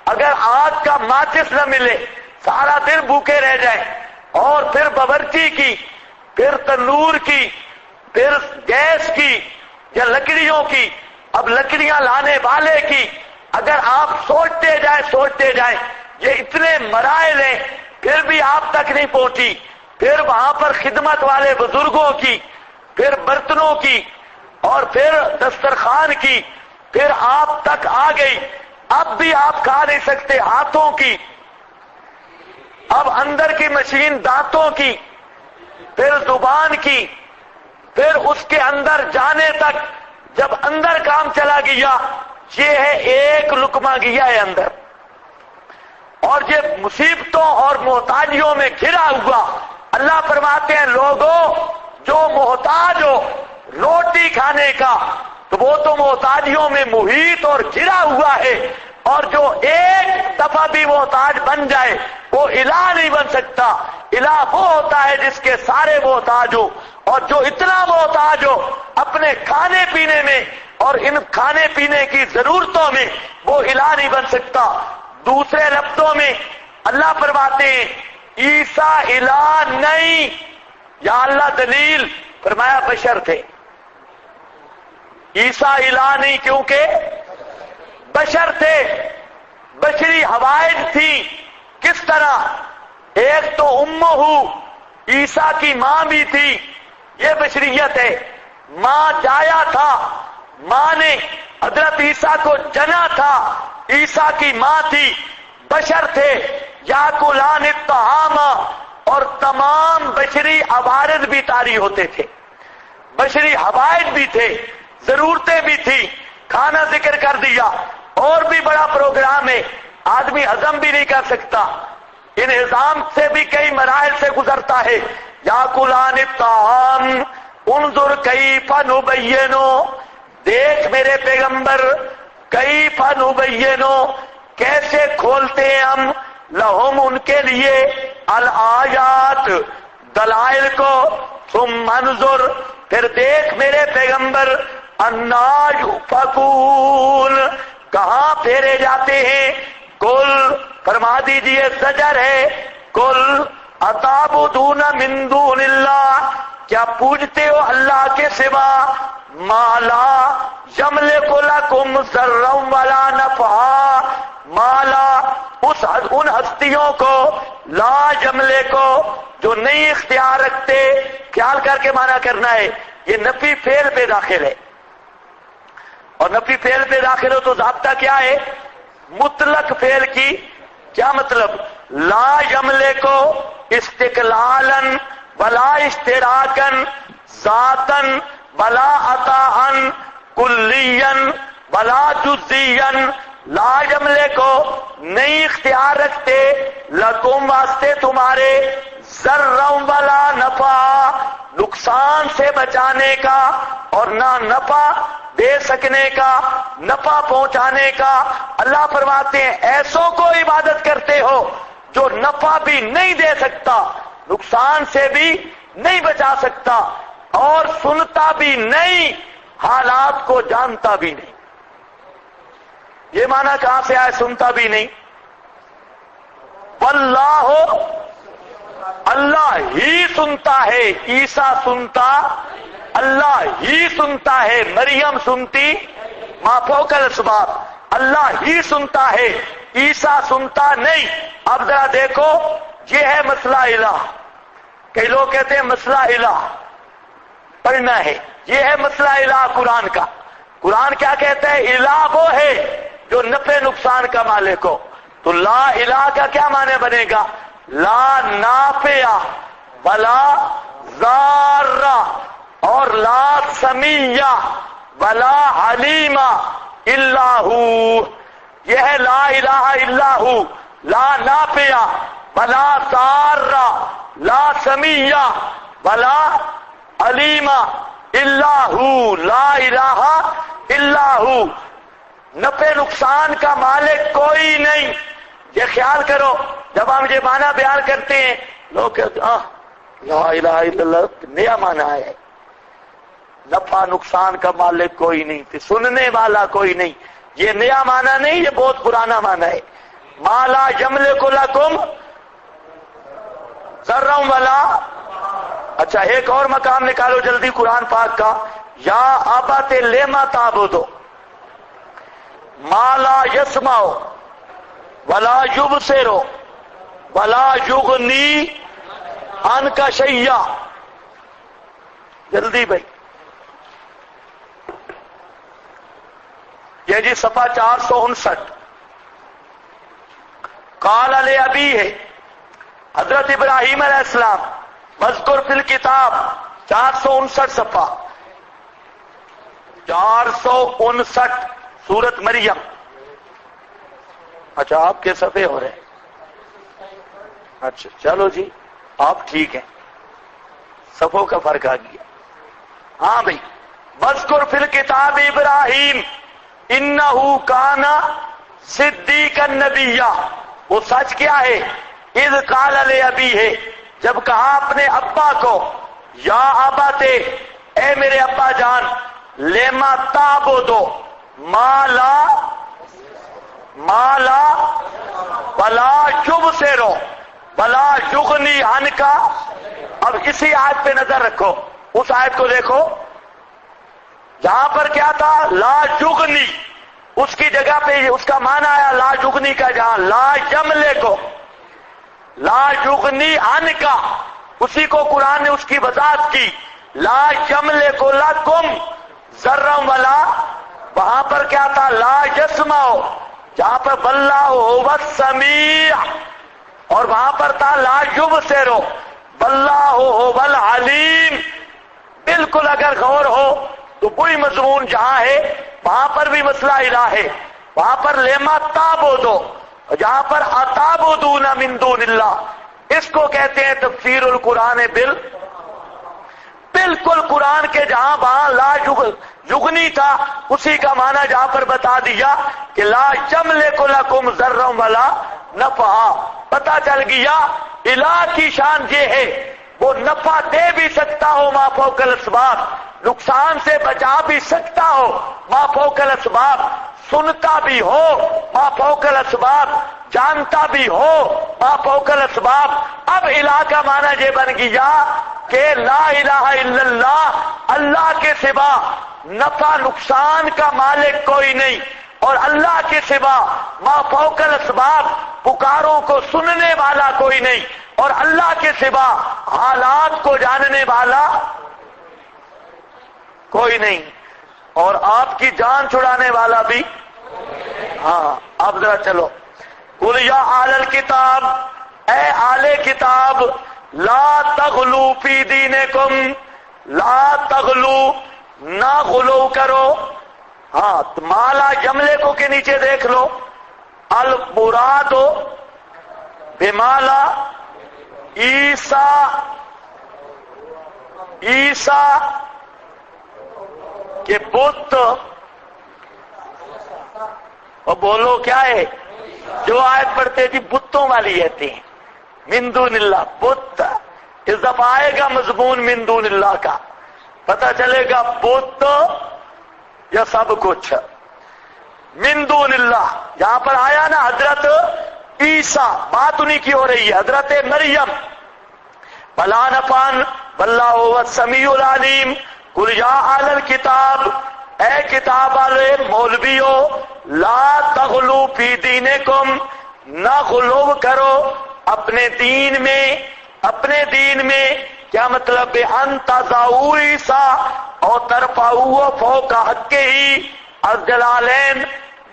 اگر آگ کا ماچس نہ ملے سارا دن بھوکے رہ جائیں، اور پھر باورچی کی، پھر تنور کی، پھر گیس کی یا لکڑیوں کی، اب لکڑیاں لانے والے کی، اگر آپ سوچتے جائیں یہ اتنے مراحل ہیں پھر بھی آپ تک نہیں پہنچی، پھر وہاں پر خدمت والے بزرگوں کی، پھر برتنوں کی، اور پھر دسترخوان کی، پھر آپ تک آ گئی، اب بھی آپ کھا نہیں سکتے، ہاتھوں کی، اب اندر کی مشین دانتوں کی، پھر زبان کی، پھر اس کے اندر جانے تک جب اندر کام چلا گیا، یہ ہے ایک لقمہ گیا ہے اندر، اور یہ مصیبتوں اور محتاجیوں میں گھرا ہوا۔ اللہ فرماتے ہیں لوگوں جو محتاج ہو روٹی کھانے کا تو وہ تو محتاجیوں میں محیط اور گھرا ہوا ہے، اور جو ایک دفعہ بھی محتاج بن جائے وہ الہ نہیں بن سکتا۔ الہ وہ ہوتا ہے جس کے سارے محتاج ہو، اور جو اتنا محتاج ہو اپنے کھانے پینے میں اور ان کھانے پینے کی ضرورتوں میں، وہ الہ نہیں بن سکتا۔ دوسرے لفظوں میں اللہ فرماتے ہیں عیسیٰ الہ نہیں، یا اللہ دلیل، فرمایا بشر تھے، عیسیٰ الہ نہیں کیونکہ بشر تھے، بشری حوائج تھی۔ کس طرح؟ ایک تو امہ، عیسیٰ کی ماں بھی تھی، یہ بشریت ہے، ماں جایا تھا، ماں نے حضرت عیسیٰ کو جنا تھا، عیسیٰ کی ماں تھی، بشر تھے، یاکلان الطعام، اور تمام بشری عوارض بھی طاری ہوتے تھے، بشری حوائج بھی تھے، ضرورتیں بھی تھی، کھانا ذکر کر دیا، اور بھی بڑا پروگرام ہے، آدمی ہضم بھی نہیں کر سکتا، انہضام سے بھی کئی مراحل سے گزرتا ہے۔ یاکلان الطعام انظر کیف نبین، دیکھ میرے پیغمبر کیف نبین، کیسے کھولتے ہیں ہم، لہم ان کے لیے، الآیات دلائل کو، ثم انظر پھر دیکھ میرے پیغمبر، انا یؤفکون کہاں پھیرے جاتے ہیں۔ کل فرما دیجئے زجر ہے، کل اتعبدون من دون اللہ، کیا پوجتے ہو اللہ کے سوا، ما لا یملک لکم ضرا ولا نفعا، ما لا ان ہستیوں کو، لا جملے کو جو نہیں اختیار رکھتے، خیال کر کے معنی کرنا ہے، یہ نفی فعل پہ داخل ہے، اور نفی فعل پہ داخل ہو تو ضابطہ کیا ہے، مطلق فعل کی کیا مطلب، لا جملے کو استقلالا ولا اشتراکن، ذاتن ولا عطاءن، کلین ولا جزین، لا جملے کو نہیں اختیار رکھتے، لکم واسطے تمہارے، ضرا ولا نفع نقصان سے بچانے کا اور نہ نفع دے سکنے کا، نفع پہنچانے کا۔ اللہ فرماتے ہیں ایسوں کو عبادت کرتے ہو جو نفع بھی نہیں دے سکتا، نقصان سے بھی نہیں بچا سکتا، اور سنتا بھی نہیں، حالات کو جانتا بھی نہیں۔ یہ معنی کہاں سے آئے سنتا بھی نہیں؟ واللہ اللہ ہی سنتا ہے، عیسیٰ سنتا، اللہ ہی سنتا ہے، مریم سنتی، ما فوق الاسباب، اللہ ہی سنتا ہے، عیسیٰ سنتا نہیں۔ اب ذرا دیکھو، یہ ہے مسئلہ الہ، کئی لوگ کہتے ہیں مسئلہ الہ پڑھنا ہے، یہ ہے مسئلہ الہ قرآن کا۔ قرآن کیا کہتا ہے؟ الہ وہ ہے جو نفع نقصان کا مالک ہو، تو لا الہ کا کیا معنی بنے گا؟ لا نافع ولا ضار، اور لا سمیع ولا علیم الا ہو، یہ ہے لا الہ الا ہو، لا نافع ولا ضار، لا سمیع ولا علیم الا ہو، لا الہ الا ہو، نفع نقصان کا مالک کوئی نہیں۔ یہ خیال کرو، جب ہم یہ معنی بیان کرتے ہیں لوگ کہتے ہیں لا الہ الا اللہ نیا معنی ہے، نفع نقصان کا مالک کوئی نہیں تھے، سننے والا کوئی نہیں، یہ نیا معنی نہیں، یہ بہت پرانا معنی ہے۔ ما لا یملک لکم ضرا ولا، اچھا ایک اور مقام نکالو جلدی قرآن پاک کا، یا ابت لما تعبدو ما لا یسمع ولا یبصر ولا یغنی عنک شیئا، جلدی بھائی، یہ جی صفحہ 459، قال لأبیہ، حضرت ابراہیم علیہ السلام، مذکر فی الکتاب، 459 صفحہ 459 سورت مریم۔ اچھا آپ کے صفحے ہو رہے ہیں، اچھا چلو جی آپ ٹھیک ہیں، صفوں کا فرق آ گیا۔ ہاں بھائی، مذکر فی الکتاب ابراہیم انہو کان صدیقا نبیہ، وہ سچ کیا ہے؟ اذ قال لأبیہ، جب کہا اپنے ابا کو، یا ابت اے میرے ابا جان، لما تعبدو ما لا ولا یبصر ولا یغنی عنک۔ اب اسی آیت پہ نظر رکھو، اس آیت کو دیکھو، جہاں پر کیا تھا؟ لا یغنی، اس کی جگہ پہ اس کا معنی آیا لا یغنی کا، جہاں لا یملے کو، لا یغنی عنک، اسی کو قرآن نے اس کی وضاحت کی، لا یملک لکم ضرا ولا، وہاں پر کیا تھا؟ لا یسمع، جہاں پر واللہ هو السمیع، اور وہاں پر تھا لا یبصر واللہ هو العلیم۔ بالکل اگر غور ہو تو وہی مضمون جہاں ہے وہاں پر بھی مسئلہ الہ ہے، وہاں پر لیما تعبدو، جہاں پر اتعبدون من دون اللہ، اس کو کہتے ہیں تفسیر القرآن بالکل قرآن کے جہاں وہاں لا جگنی تھا اسی کا معنی جہاں پر بتا دیا کہ لا یملک لکم ضرا ولا نفعا، پتہ چل گیا الہ کی شان یہ ہے وہ نفع دے بھی سکتا ہو ما فوق الاسباب، نقصان سے بچا بھی سکتا ہو ما فوق الاسباب، سنتا بھی ہو ما فوق الاسباب، جانتا بھی ہو ما فوق الاسباب۔ اب الہ کا معنی یہ بن گیا کہ لا الہ الا اللہ، اللہ کے سوا نفع نقصان کا مالک کوئی نہیں، اور اللہ کے سوا ما فوق الاسباب پکاروں کو سننے والا کوئی نہیں، اور اللہ کے سوا حالات کو جاننے والا کوئی نہیں، اور آپ کی جان چھڑانے والا بھی۔ ہاں اب ذرا چلو، قل یا اہل الکتاب، اے اہل کتاب، لا تغلو فی دینکم، لا تغلو، نہ غلو کرو۔ ہاں مالا جملے کو کے نیچے دیکھ لو، المراد بمالا عیسیٰ، عیسیٰ کے بت، اور بولو کیا ہے جو آیت پڑھتے تھی بتوں والی رہتی ہیں، من دون اللہ، بت اس دفعہ آئے گا مضمون من دون اللہ کا، پتہ چلے گا بت یا سب کچھ من دون اللہ۔ جہاں پر آیا نا حضرت عیسیٰ، بات انہی کی ہو رہی ہے، حضرت مریم، بلا نفان واللہ هو السمیع العلیم۔ قل یا اہل الکتاب، اے کتاب والے مولویو، لا تغلو فی دینکم، نہ غلو کرو اپنے دین میں، اپنے دین میں کیا مطلب ہے؟ ان تضعوا عیسیٰ اور ترفعوا فوق حقہ الجلالین،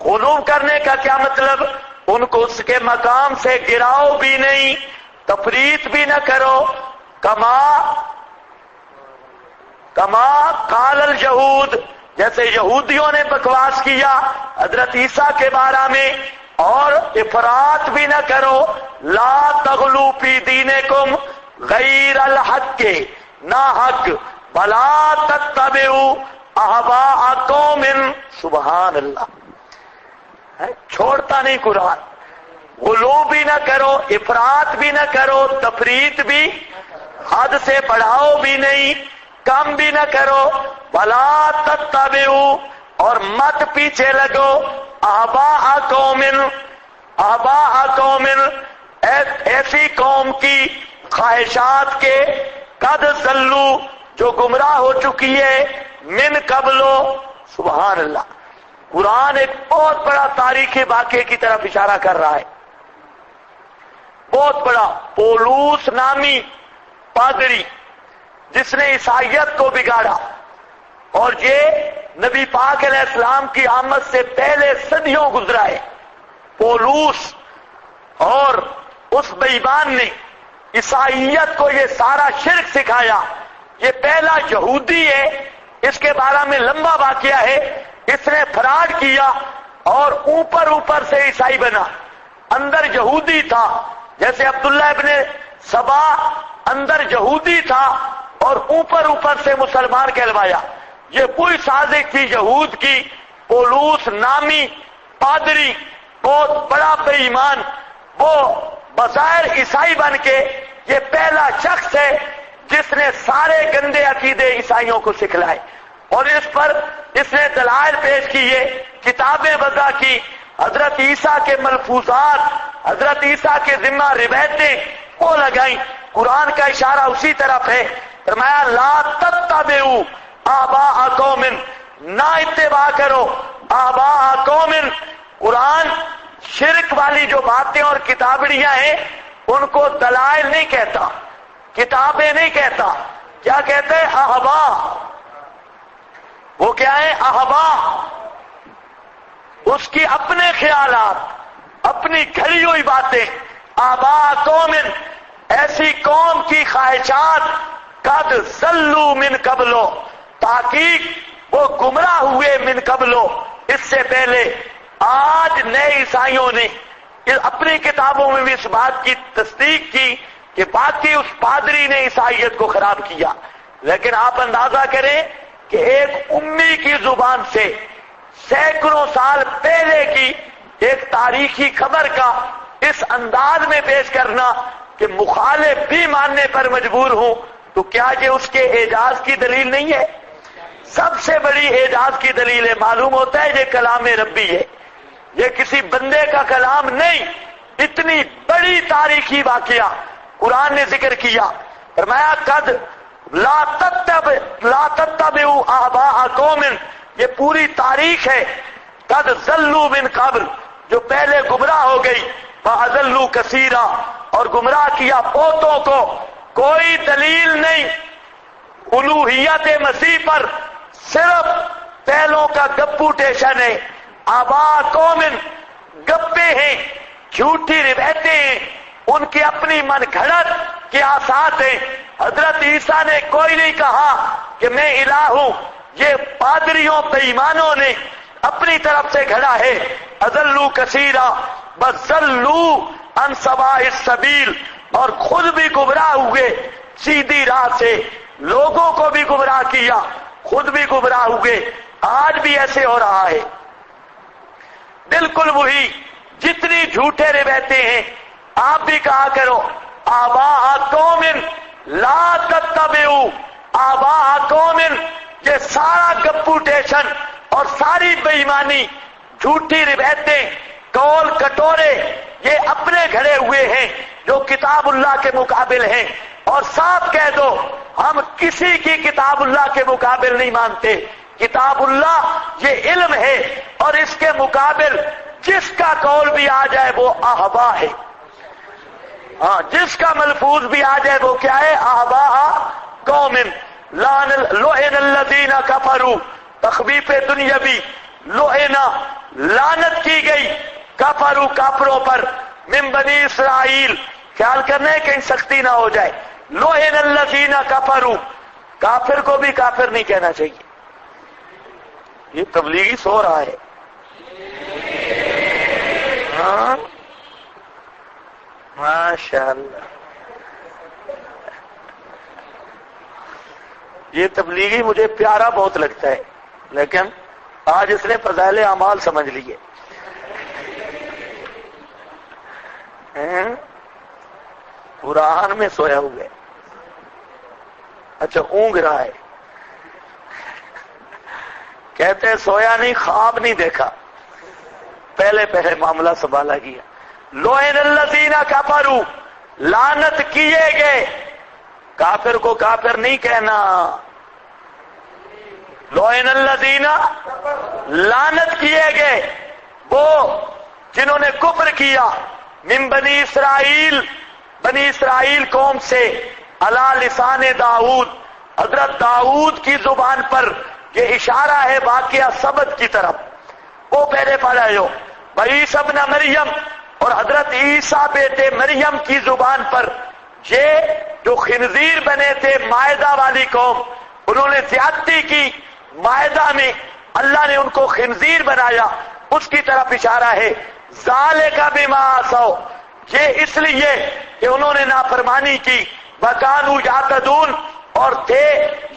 غلو کرنے کا کیا مطلب؟ ان کو اس کے مقام سے گراؤ بھی نہیں، تفریط بھی نہ کرو، کما قال الیہود، جیسے یہودیوں نے بکواس کیا حضرت عیسیٰ کے بارے میں، اور افراط بھی نہ کرو، لا تغلو فی دینکم غیر الحق، نہ حق، ولا تتبعوا اہواء قوم، سبحان اللہ، چھوڑتا نہیں قرآن، غلو بھی نہ کرو، افراط بھی نہ کرو، تفریط بھی، حد سے بڑھاؤ بھی نہیں، کم بھی نہ کرو، ولا تتبعوا، اور مت پیچھے لگو، آباء قوم، آباء قوم، ایسی قوم کی خواہشات کے، قد ضلوا، جو گمراہ ہو چکی ہے، من قبلو، سبحان اللہ۔ قرآن ایک بہت بڑا تاریخی واقعے کی طرف اشارہ کر رہا ہے، بہت بڑا۔ پولوس نامی پادری جس نے عیسائیت کو بگاڑا، اور یہ نبی پاک علیہ السلام کی آمد سے پہلے صدیوں گزرا ہے، پولوس، اور اس بے ایمان نے عیسائیت کو یہ سارا شرک سکھایا۔ یہ پہلا یہودی ہے، اس کے بارے میں لمبا واقعہ ہے، اس نے فراڈ کیا اور اوپر سے عیسائی بنا، اندر یہودی تھا، جیسے عبداللہ ابن سبا اندر یہودی تھا اور اوپر سے مسلمان کہلوایا۔ یہ پوری سازش تھی یہود کی۔ پولوس نامی پادری، بہت بڑا بے ایمان، وہ بظاہر عیسائی بن کے یہ پہلا شخص ہے جس نے سارے گندے عقیدے عیسائیوں کو سکھلائے، اور اس پر اس نے دلائل پیش کیے، کتابیں وضع کی، حضرت عیسیٰ کے ملفوظات، حضرت عیسیٰ کے ذمہ روایتیں وہ لگائیں۔ قرآن کا اشارہ اسی طرف ہے، فرمایا لا تتبعوا آباء قوم، نہ اتباع کرو آباء قوم۔ قرآن شرک والی جو باتیں اور کتابڑیاں ہیں ان کو دلائل نہیں کہتا، کتابیں نہیں کہتا، کیا کہتے ہیں؟ احبا۔ وہ کیا ہے؟ احبا، اس کی اپنے خیالات، اپنی گھڑی ہوئی باتیں۔ آباء قوم، ایسی قوم کی خواہشات، قد ضلوا من قبلو، تحقیق وہ گمراہ ہوئے، من قبلو، اس سے پہلے۔ آج نئے عیسائیوں نے اپنی کتابوں میں بھی اس بات کی تصدیق کی کہ باقی اس پادری نے عیسائیت کو خراب کیا، لیکن آپ اندازہ کریں کہ ایک امی کی زبان سے سینکڑوں سال پہلے کی ایک تاریخی خبر کا اس انداز میں پیش کرنا کہ مخالف بھی ماننے پر مجبور ہوں، تو کیا یہ اس کے اعجاز کی دلیل نہیں ہے؟ سب سے بڑی اعجاز کی دلیل ہے۔ معلوم ہوتا ہے یہ کلام ربی ہے، یہ کسی بندے کا کلام نہیں۔ اتنی بڑی تاریخی واقعہ قرآن نے ذکر کیا، فرمایا قد لا تتبعوا آباء قوم، یہ پوری تاریخ ہے، قد ضلوا من قبل، جو پہلے گمراہ ہو گئی، فاضلوا کثیرا، اور گمراہ کیا بہتوں کو۔ کوئی دلیل نہیں الوہیت مسیح پر، صرف پہلوں کا گپوٹیشن ہے۔ آباء قوم گپے ہیں، جھوٹی روایتیں ہیں، ان کی اپنی من گھڑت کے آسات ہیں۔ حضرت عیسیٰ نے کوئی نہیں کہا کہ میں الہ ہوں، یہ پادریوں بے ایمانوں نے اپنی طرف سے گھڑا ہے۔ اضلوا کثیرا بضلوا عن سواء السبیل، اور خود بھی گمراہ ہوئے سیدھی راہ سے، لوگوں کو بھی گمراہ کیا، خود بھی گمراہ ہوئے۔ آج بھی ایسے ہو رہا ہے، بالکل وہی جتنی جھوٹے روایتیں ہیں۔ آپ بھی کہا کرو آباء قوم لا تتبعوا آباء قوم، یہ سارا گپوٹیشن اور ساری بے ایمانی، جھوٹی روایتیں، کول کٹورے، یہ اپنے گھڑے ہوئے ہیں جو کتاب اللہ کے مقابل ہیں۔ اور صاف کہہ دو ہم کسی کی کتاب اللہ کے مقابل نہیں مانتے۔ کتاب اللہ یہ علم ہے، اور اس کے مقابل جس کا قول بھی آ جائے وہ احوا ہے۔ ہاں، جس کا ملفوظ بھی آ جائے وہ کیا ہے؟ آباء قوم لعن الذین کفروا، تخویف دنیاوی، لعنا لعنت کی گئی، کفروا کافروں پر، من بنی اسرائیل، خیال کرنا ہے کہیں سختی نہ ہو جائے، لعن الذین کفروا، کافر کو بھی کافر نہیں کہنا چاہیے۔ یہ تبلیغی سو رہا ہے، ہاں ماشاءاللہ، یہ تبلیغی مجھے پیارا بہت لگتا ہے، لیکن آج اس نے فضائل اعمال سمجھ لیے۔ قرآن میں سویا ہوئے، اچھا اونگ رہا ہے، کہتے ہیں سویا نہیں، خواب نہیں دیکھا، پہلے معاملہ سنبھالا گیا۔ لعن الذین کفروا، لعنت کیے گئے، کافر کو کافر نہیں کہنا، لعن الذین، لعنت کیے گئے وہ جنہوں نے کفر کیا، من بنی اسرائیل، بنی اسرائیل قوم سے، علی لسان داؤد، حضرت داؤد کی زبان پر، یہ اشارہ ہے واقعہ سبت کی طرف، وہ پہلے پڑھا ہو، وعیسی ابن مریم، اور حضرت عیسیٰ بیٹے مریم کی زبان پر، یہ جو خنزیر بنے تھے مائدہ والی قوم، انہوں نے زیادتی کی، مائدہ میں اللہ نے ان کو خنزیر بنایا، اس کی طرف اشارہ ہے۔ ذالک بما عصوا، یہ اس لیے کہ انہوں نے نافرمانی کی، وکانوا یعتدون، اور تھے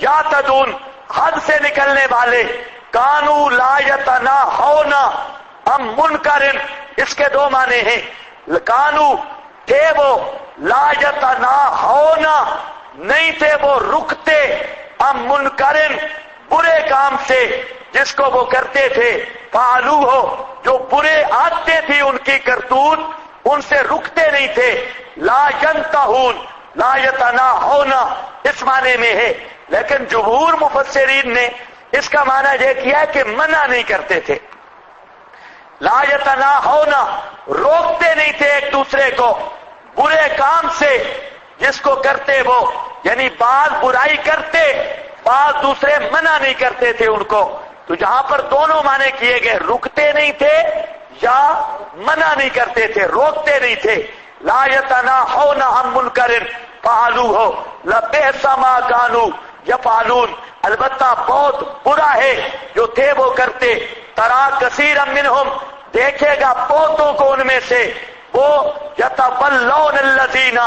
یعتدون، حد سے نکلنے والے، کانوا لا یتناہون عن منکر، اس کے دو معنی ہیں، کانوا تھے وہ، لا یتناہون نہیں تھے وہ رکتے، عن منکر برے کام سے جس کو وہ کرتے تھے، فعلوہ ہو جو برے عادتیں تھی ان کی کرتوت، ان سے رکتے نہیں تھے، لا ینتہون لا یتناہون اس معنی میں ہے، لیکن جمہور مفسرین نے اس کا معنی یہ کیا ہے کہ منع نہیں کرتے تھے، لا یتناہون روکتے نہیں تھے ایک دوسرے کو برے کام سے جس کو کرتے وہ، یعنی بعض برائی کرتے، بعض دوسرے منع نہیں کرتے تھے ان کو۔ تو جہاں پر دونوں معنی کیے گئے، رکتے نہیں تھے یا منع نہیں کرتے تھے، روکتے نہیں تھے، لا یتناہون عن منکر فعلوہ لبئس ما کانوا یفعلون، البتہ بہت برا ہے جو تھے وہ کرتے، ترا کثیرا منہم، دیکھے گا پوتوں کو ان میں سے وہ یتولون الذین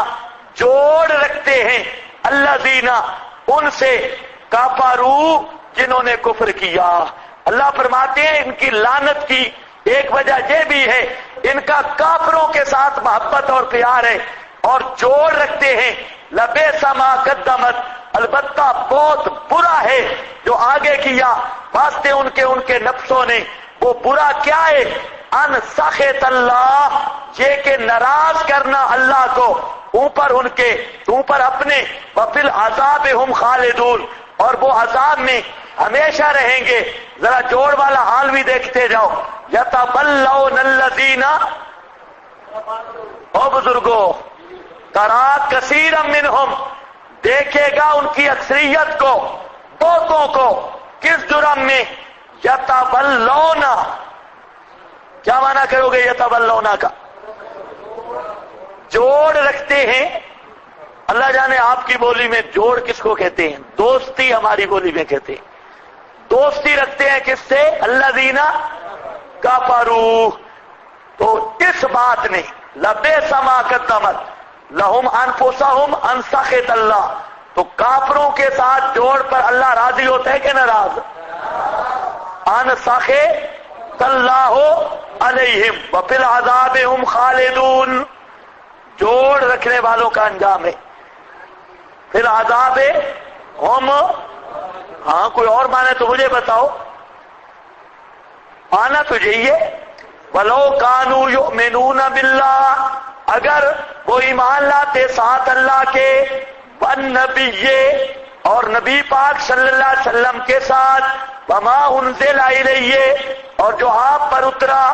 جوڑ رکھتے ہیں الذین ان سے کفروا جنہوں نے کفر کیا. اللہ فرماتے ہیں ان کی لعنت کی ایک وجہ یہ بھی ہے ان کا کافروں کے ساتھ محبت اور پیار ہے اور جوڑ رکھتے ہیں. لبئس ما قدمت البتہ بہت برا ہے جو آگے کیا واسطے ان کے نفسوں نے. وہ برا کیا ہے؟ ان سخط اللہ یہ کہ ناراض کرنا اللہ کو اوپر اپنے. وفی العذاب ہم خالدون اور وہ عذاب میں ہمیشہ رہیں گے. ذرا جوڑ والا حال بھی دیکھتے جاؤ. یتولون الذین او بزرگوں ترا کثیرا منہم دیکھے گا ان کی اکثریت کو بہتوں کو کس جرم میں؟ یتولون کیا معنی کرو گے یتولون کا؟ جوڑ رکھتے ہیں. اللہ جانے آپ کی بولی میں جوڑ کس کو کہتے ہیں؟ دوستی ہماری بولی میں کہتے ہیں. دوستی رکھتے ہیں کس سے؟ الذین کفروا. تو اس بات نے لبئس ما قدمت لہم انفسہم ان سخط اللہ. تو کافروں کے ساتھ جوڑ پر اللہ راضی ہوتا ہے کہ ناراض؟ ان سخط اللہ علیہم وفی العذاب ہم خالدون. جوڑ رکھنے والوں کا انجام ہے پھر عذاب ہم. ہاں کوئی اور معنی تو مجھے بتاؤ. آنا تو یہی ہے وَلَوْ كَانُوا يُؤْمِنُونَ بِاللَّهِ اگر وہ ایمان لاتے ساتھ اللہ کے وَالنَّبِيِّ اور نبی پاک صلی اللہ علیہ وسلم کے ساتھ وَمَا أُنزِلَ إِلَيْهِ اور جو آپ پر اترا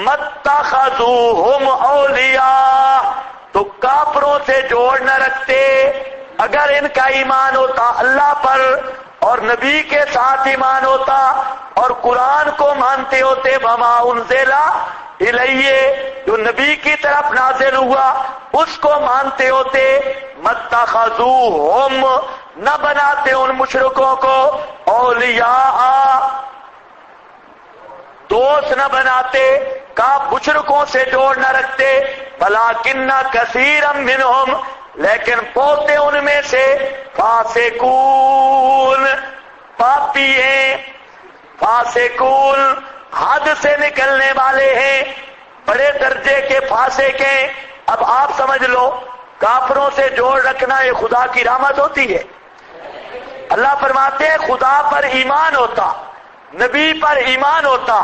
مَتَّخَذُوهُمْ أَوْلِيَاءَ تو کافروں سے جوڑ نہ رکھتے. اگر ان کا ایمان ہوتا اللہ پر اور نبی کے ساتھ ایمان ہوتا اور قرآن کو مانتے ہوتے وما انزل الیہ جو نبی کی طرف نازل ہوا اس کو مانتے ہوتے متخذوہم نہ بناتے ان مشرکوں کو اولیاء دوست نہ بناتے کا مشرکوں سے جوڑ نہ رکھتے. ولکن کثیرا منہم لیکن بہتے ان میں سے فاسقون پاپی ہیں. فاسقون حد سے نکلنے والے ہیں بڑے درجے کے فاسق ہیں. اب آپ سمجھ لو کافروں سے جوڑ رکھنا یہ خدا کی رحمت ہوتی ہے. اللہ فرماتے ہیں خدا پر ایمان ہوتا نبی پر ایمان ہوتا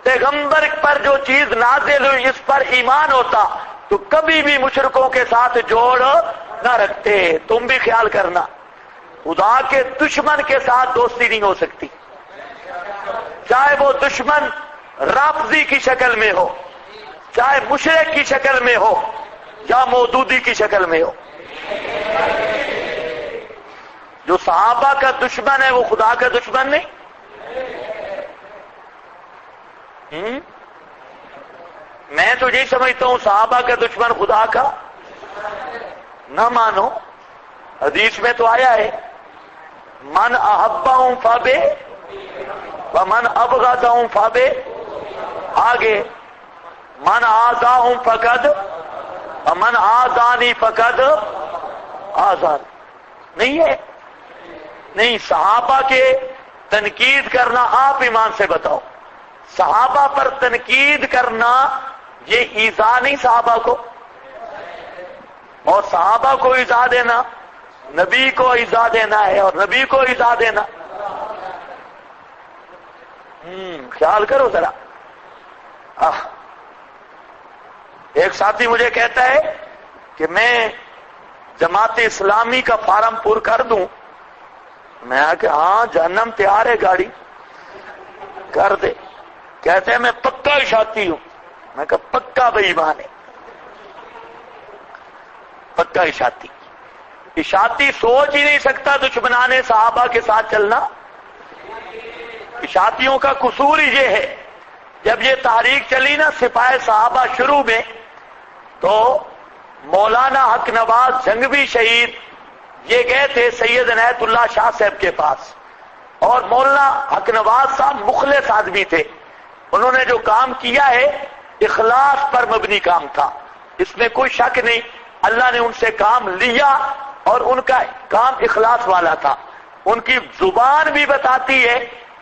پیغمبر پر جو چیز نازل ہوئی اس پر ایمان ہوتا تو کبھی بھی مشرکوں کے ساتھ جوڑ نہ رکھتے. تم بھی خیال کرنا خدا کے دشمن کے ساتھ دوستی نہیں ہو سکتی چاہے وہ دشمن رافضی کی شکل میں ہو چاہے مشرک کی شکل میں ہو یا مودودی کی شکل میں ہو. جو صحابہ کا دشمن ہے وہ خدا کا دشمن نہیں. میں تو یہی سمجھتا ہوں صحابہ کا دشمن خدا کا نہ مانو. حدیث میں تو آیا ہے من احبہم فبے ومن ابغضہم فبے آگے من آذاہم فقد ومن آذانی فقد آذان نہیں ہے. نہیں صحابہ کے تنقید کرنا آپ ایمان سے بتاؤ صحابہ پر تنقید کرنا یہ ایذا نہیں صحابہ کو اور صحابہ کو ایذا دینا نبی کو ایذا دینا ہے اور نبی کو ایذا دینا. خیال کرو ذرا. ایک ساتھی مجھے کہتا ہے کہ میں جماعت اسلامی کا فارم پر کر دوں. میں کہ ہاں جہنم تیار ہے گاڑی کر دے. کہتے ہیں میں پکا اشاعتی ہوں. میں کہا پکا بے ایمان ہے پکا اشاعتی. اشاعتی سوچ ہی نہیں سکتا دشمنان صحابہ کے ساتھ چلنا. اشاعتیوں کا قصور ہی یہ ہے جب یہ تحریک چلی نا سپاہ صحابہ شروع میں تو مولانا حق نواز جنگوی شہید یہ گئے تھے سید عنایت اللہ شاہ صاحب کے پاس اور مولانا حق نواز صاحب مخلص آدمی تھے. انہوں نے جو کام کیا ہے اخلاص پر مبنی کام تھا، اس میں کوئی شک نہیں، اللہ نے ان سے کام لیا اور ان کا کام اخلاص والا تھا۔ ان کی زبان بھی بتاتی ہے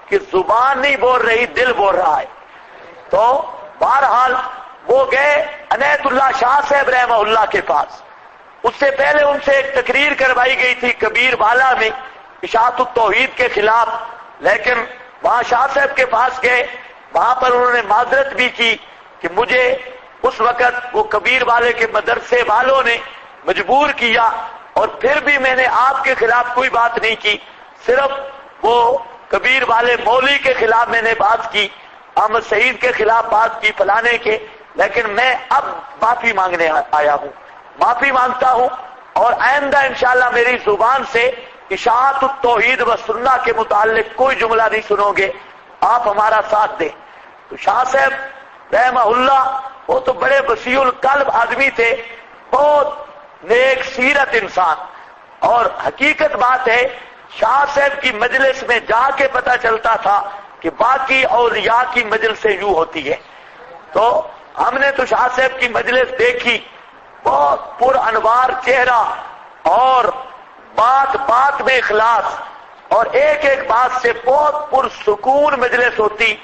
کہ زبان نہیں بول رہی، دل بول رہا ہے۔ تو بہرحال وہ گئے عنایت اللہ شاہ صاحب رحمہ اللہ کے پاس، اس سے پہلے ان سے ایک تقریر کروائی گئی تھی کبیر بالا میں اشاعت التوحید کے خلاف، لیکن وہاں شاہ صاحب کے پاس گئے، وہاں پر انہوں نے معذرت بھی کی کہ مجھے اس وقت وہ کبیر والے کے مدرسے والوں نے مجبور کیا، اور پھر بھی میں نے آپ کے خلاف کوئی بات نہیں کی، صرف وہ کبیر والے مولوی کے خلاف میں نے بات کی، احمد سعید کے خلاف بات کی، فلانے کے، لیکن میں اب معافی مانگنے آیا ہوں، معافی مانگتا ہوں، اور آئندہ انشاءاللہ میری زبان سے اشاعت التوحید و سنہ کے متعلق کوئی جملہ نہیں سنو گے، آپ ہمارا ساتھ دیں۔ تو شاہ صاحب رحمہ اللہ وہ تو بڑے وسیع القلب آدمی تھے، بہت نیک سیرت انسان، اور حقیقت بات ہے شاہ صاحب کی مجلس میں جا کے پتہ چلتا تھا کہ باقی اولیاء کی مجلسیں یوں ہوتی ہے۔ تو ہم نے تو شاہ صاحب کی مجلس دیکھی، بہت پر انوار چہرہ، اور بات بات میں اخلاص، اور ایک ایک بات سے بہت پرسکون مجلس ہوتی،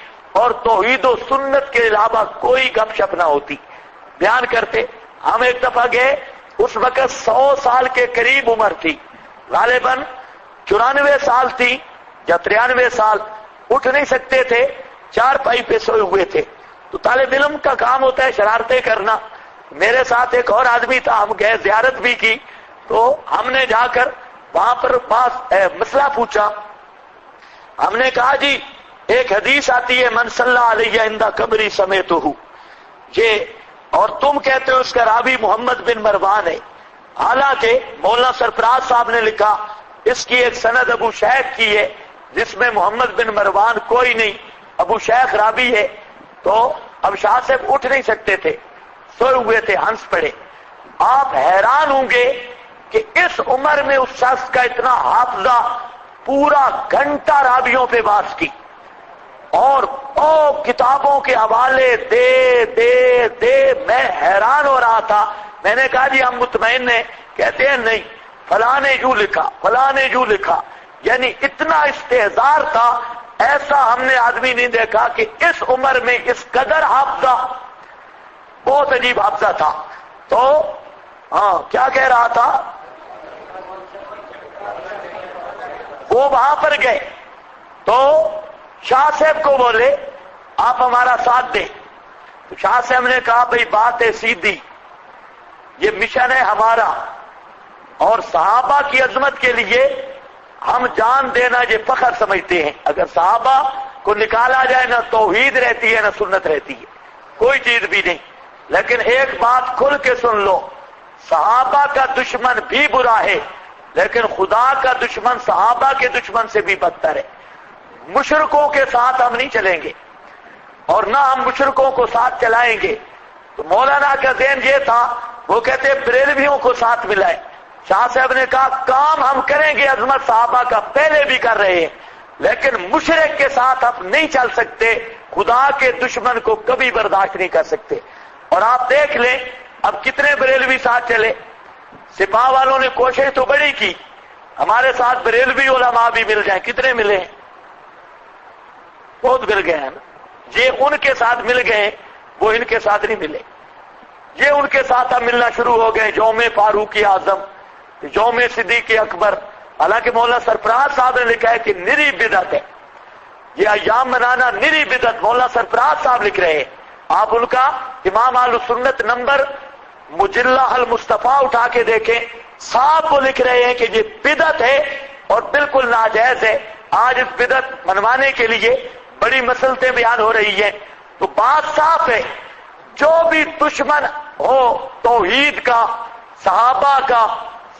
اور توحید و سنت کے علاوہ کوئی گپ شپ نہ ہوتی، بیان کرتے۔ ہم ایک دفعہ گئے، اس وقت 100 سال کے قریب عمر تھی، غالباً 94 سال تھی یا 93 سال، اٹھ نہیں سکتے تھے، چارپائی پہ سوئے ہوئے تھے۔ تو طالب علم کا کام ہوتا ہے شرارتیں کرنا، میرے ساتھ ایک اور آدمی تھا، ہم گئے، زیارت بھی کی، تو ہم نے جا کر وہاں پر مسئلہ پوچھا، ہم نے کہا جی ایک حدیث آتی ہے من صلی علیہ عند قبری سمیتہ، یہ اور تم کہتے ہو اس کا راوی محمد بن مروان ہے، حالانکہ مولانا سرفراز صاحب نے لکھا اس کی ایک سند ابو شیخ کی ہے جس میں محمد بن مروان کوئی نہیں، ابو شیخ راوی ہے۔ تو اب شاہ صاحب اٹھ نہیں سکتے تھے، سوئے ہوئے تھے، ہنس پڑے۔ آپ حیران ہوں گے کہ اس عمر میں اس شخص کا اتنا حافظہ، پورا گھنٹہ راویوں پہ بات کی، اور کتابوں کے حوالے دے دے دے، میں حیران ہو رہا تھا۔ میں نے کہا جی ہم مطمئن ہیں؟ کہتے ہیں نہیں، فلاں نے یوں لکھا، فلاں نے یوں لکھا، یعنی اتنا استحضار تھا، ایسا ہم نے آدمی نہیں دیکھا کہ اس عمر میں اس قدر حافظہ، بہت عجیب حافظہ تھا۔ تو کیا کہہ رہا تھا، وہ وہاں پر گئے تو شاہ صاحب کو بولے آپ ہمارا ساتھ دیں، تو شاہ صاحب نے کہا بھئی بات ہے سیدھی، یہ مشن ہے ہمارا، اور صحابہ کی عظمت کے لیے ہم جان دینا یہ فخر سمجھتے ہیں، اگر صحابہ کو نکالا جائے نہ توحید رہتی ہے نہ سنت رہتی ہے، کوئی چیز بھی نہیں۔ لیکن ایک بات کھل کے سن لو، صحابہ کا دشمن بھی برا ہے، لیکن خدا کا دشمن صحابہ کے دشمن سے بھی بدتر ہے۔ مشرکوں کے ساتھ ہم نہیں چلیں گے، اور نہ ہم مشرکوں کو ساتھ چلائیں گے۔ تو مولانا کا ذہن یہ تھا، وہ کہتے بریلویوں کو ساتھ ملائے۔ شاہ صاحب نے کہا کام ہم کریں گے عظمت صحابہ کا، پہلے بھی کر رہے ہیں، لیکن مشرک کے ساتھ ہم نہیں چل سکتے، خدا کے دشمن کو کبھی برداشت نہیں کر سکتے۔ اور آپ دیکھ لیں اب کتنے بریلوی ساتھ چلے، سپاہ والوں نے کوشش تو بڑی کی، ہمارے ساتھ بریلوی علماء بھی مل جائیں، کتنے ملے ہیں؟ بہت مل گئے ہیں نا، یہ ان کے ساتھ مل گئے، وہ ان کے ساتھ نہیں ملے، یہ ان کے ساتھ اب ملنا شروع ہو گئے، یوم فاروق اعظم، یوم صدیق اکبر۔ حالانکہ مولانا سرفراز صاحب نے لکھا ہے کہ نری بدعت ہے، یہ ایام منانا نری بدعت، مولانا سرفراز صاحب لکھ رہے ہیں، آپ ان کا امام اہل سنت نمبر مجلہ المصطفیٰ اٹھا کے دیکھیں، صاحب وہ لکھ رہے ہیں کہ یہ بدعت ہے اور بالکل ناجائز ہے۔ آج اس بدعت منوانے کے لیے بڑی مسلطیں بیان ہو رہی ہیں۔ تو بات صاف ہے، جو بھی دشمن ہو توحید کا، صحابہ کا،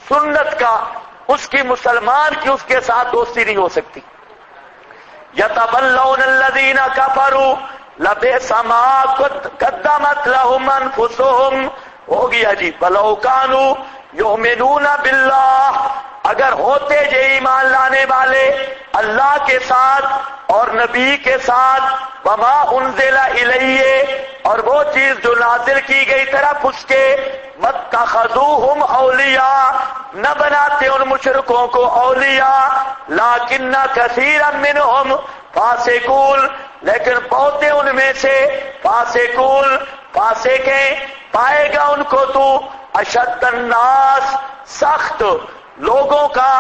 سنت کا، اس کی مسلمان کی اس کے ساتھ دوستی نہیں ہو سکتی۔ یتولون الذین کفروا لبئس ما قدمت لهم انفسهم، ہو گیا جی، ولو کانوا یؤمنون باللہ، اگر ہوتے یہ ایمان لانے والے اللہ کے ساتھ، اور نبی کے ساتھ وما انزل الیہ اور وہ چیز جو نازل کی گئی طرف اس کے متخذوہم اولیاء نہ بناتے ان مشرکوں کو اولیاء لیکن کثیرا منہم فاسقون لیکن بہتے ان میں سے فاسقون فاسق ہیں پائے گا ان کو تو اشد الناس سخت لوگوں کا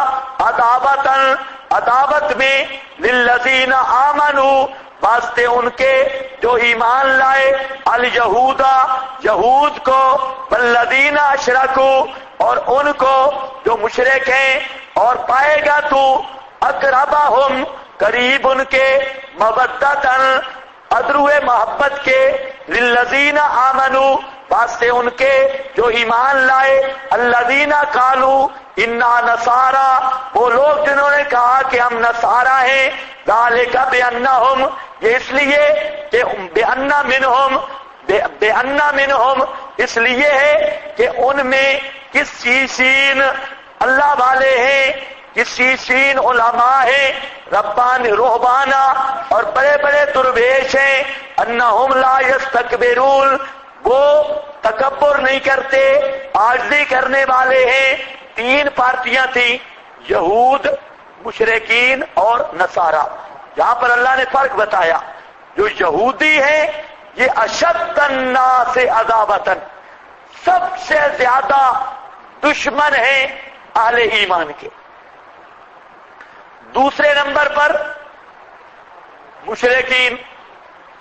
عداوت میں للذین آمنوا واسطے ان کے جو ایمان لائے الیہودا یہود کو والذین اشرکوا اور ان کو جو مشرک ہیں اور پائے گا تو اقربہم قریب ان کے مودتاً ادروے محبت کے للذین آمنوا واسطے ان کے جو ایمان لائے الذین قالوا انا نصارا وہ لوگ جنہوں نے کہا کہ ہم نصارا ہیں ذالک بانہم یہ اس لیے کہ بأن منہم اس لیے ہے کہ ان میں کسی سین اللہ والے ہیں کسی سین علماء ہیں ربان رہبانا اور بڑے بڑے درویش ہیں انہم لا یستکبرون وہ تکبر نہیں کرتے عاجزی کرنے والے ہیں تین پارٹیاں تھیں یہود مشرکین اور نصارہ یہاں پر اللہ نے فرق بتایا جو یہودی ہیں یہ اشد الناس عداوتاً سب سے زیادہ دشمن ہیں اہل ایمان کے دوسرے نمبر پر مشرکین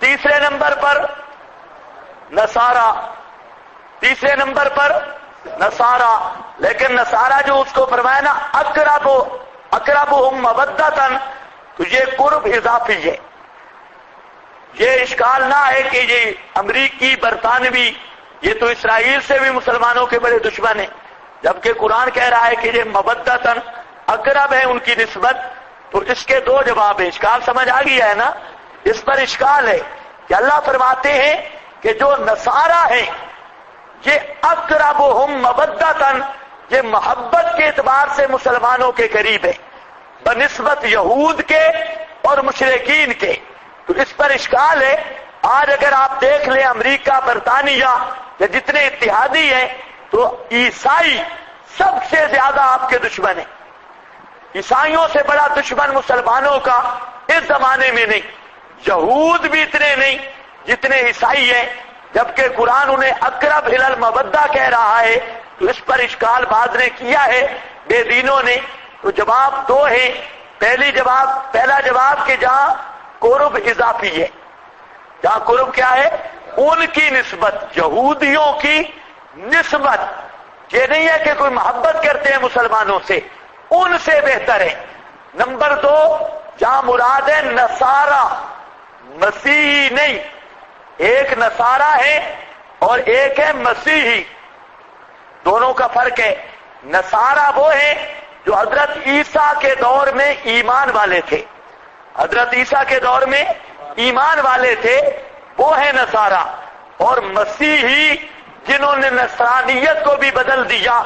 تیسرے نمبر پر نصارہ تیسرے نمبر پر نصارہ لیکن نصارہ جو اس کو فرمایا نا اقربہم مودتاً تو یہ قرب اضافی ہے یہ اشکال نہ ہے کہ یہ امریکی برطانوی یہ تو اسرائیل سے بھی مسلمانوں کے بڑے دشمن ہیں جبکہ قرآن کہہ رہا ہے کہ یہ مودتاً اقرب ہے ان کی نسبت تو اس کے دو جواب ہیں اشکال سمجھ آ گیا ہے نا اس پر اشکال ہے کہ اللہ فرماتے ہیں کہ جو نصارہ ہیں یہ اقربہم مودتاً یہ محبت کے اعتبار سے مسلمانوں کے قریب ہے بنسبت یہود کے اور مشرکین کے تو اس پر اشکال ہے آج اگر آپ دیکھ لیں امریکہ برطانیہ یا جتنے اتحادی ہیں تو عیسائی سب سے زیادہ آپ کے دشمن ہیں عیسائیوں سے بڑا دشمن مسلمانوں کا اس زمانے میں نہیں یہود بھی اتنے نہیں جتنے عیسائی ہیں جبکہ قرآن انہیں اقرب الی المودہ کہہ رہا ہے تو اس پر اشکال بعض نے کیا ہے بے دینوں نے تو جواب دو ہیں پہلا جواب کہ جہاں قرب اضافی ہے جہاں قرب کیا ہے ان کی نسبت یہودیوں کی نسبت یہ نہیں ہے کہ کوئی محبت کرتے ہیں مسلمانوں سے ان سے بہتر ہے نمبر دو جہاں مراد ہے نصارہ مسیحی نہیں ایک نصارہ ہے اور ایک ہے مسیحی دونوں کا فرق ہے نصارہ وہ ہیں جو حضرت عیسیٰ کے دور میں ایمان والے تھے حضرت عیسیٰ کے دور میں ایمان والے تھے وہ ہیں نصارہ اور مسیحی جنہوں نے نصرانیت کو بھی بدل دیا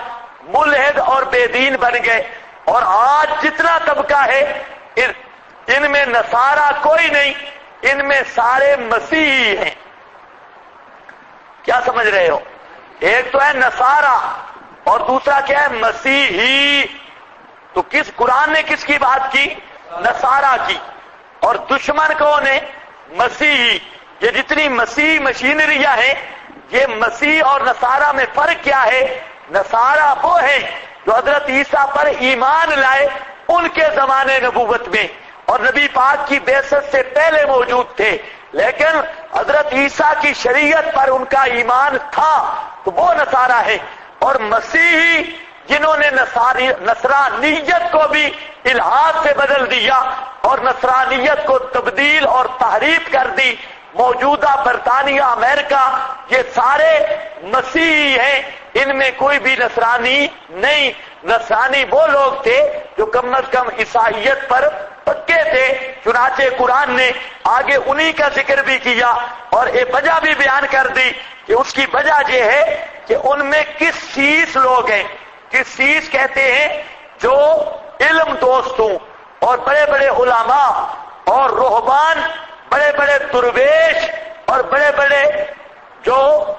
ملحد اور بے دین بن گئے اور آج جتنا طبقہ ہے ان میں نصارہ کوئی نہیں ان میں سارے مسیحی ہیں کیا سمجھ رہے ہو ایک تو ہے نصارہ اور دوسرا کیا ہے مسیحی تو قرآن نے کس کی بات کی نصارہ کی اور دشمن کون ہے مسیحی یہ جتنی مسیح مشینریاں ہیں یہ مسیح اور نصارہ میں فرق کیا ہے نصارہ وہ ہیں جو حضرت عیسیٰ پر ایمان لائے ان کے زمانے نبوت میں اور نبی پاک کی بعثت سے پہلے موجود تھے لیکن حضرت عیسیٰ کی شریعت پر ان کا ایمان تھا تو وہ نصارہ ہے اور مسیحی جنہوں نے نصرانیت کو بھی الحاد سے بدل دیا اور نصرانیت کو تبدیل اور تحریف کر دی موجودہ برطانیہ امریکہ یہ سارے مسیحی ہیں ان میں کوئی بھی نصرانی نہیں نصرانی وہ لوگ تھے جو کم از کم عیسائیت پر پکے تھے چنانچہ قرآن نے آگے انہی کا ذکر بھی کیا اور ایک وجہ بھی بیان کر دی کہ اس کی وجہ یہ ہے کہ ان میں قسیس لوگ ہیں قسیس کہتے ہیں جو علم دوست ہوں اور بڑے بڑے علماء اور روحبان بڑے بڑے درویش اور بڑے بڑے جو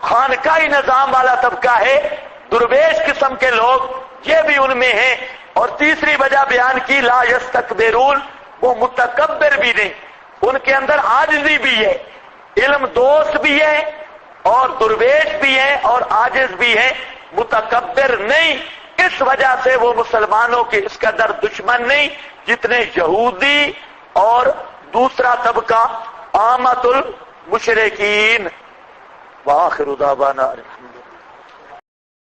خانقاہی نظام والا طبقہ ہے، درویش قسم کے لوگ، یہ بھی ان میں ہیں۔ اور تیسری وجہ بیان کی لا یستکبرون، وہ متکبر بھی نہیں، ان کے اندر عاجزی بھی ہے، علم دوست بھی ہے اور درویش بھی ہے اور عاجز بھی ہے، متکبر نہیں۔ اس وجہ سے وہ مسلمانوں کے اس قدر دشمن نہیں جتنے یہودی اور دوسرا طبقہ عامۃ المشرکین۔ وآخر دعوانا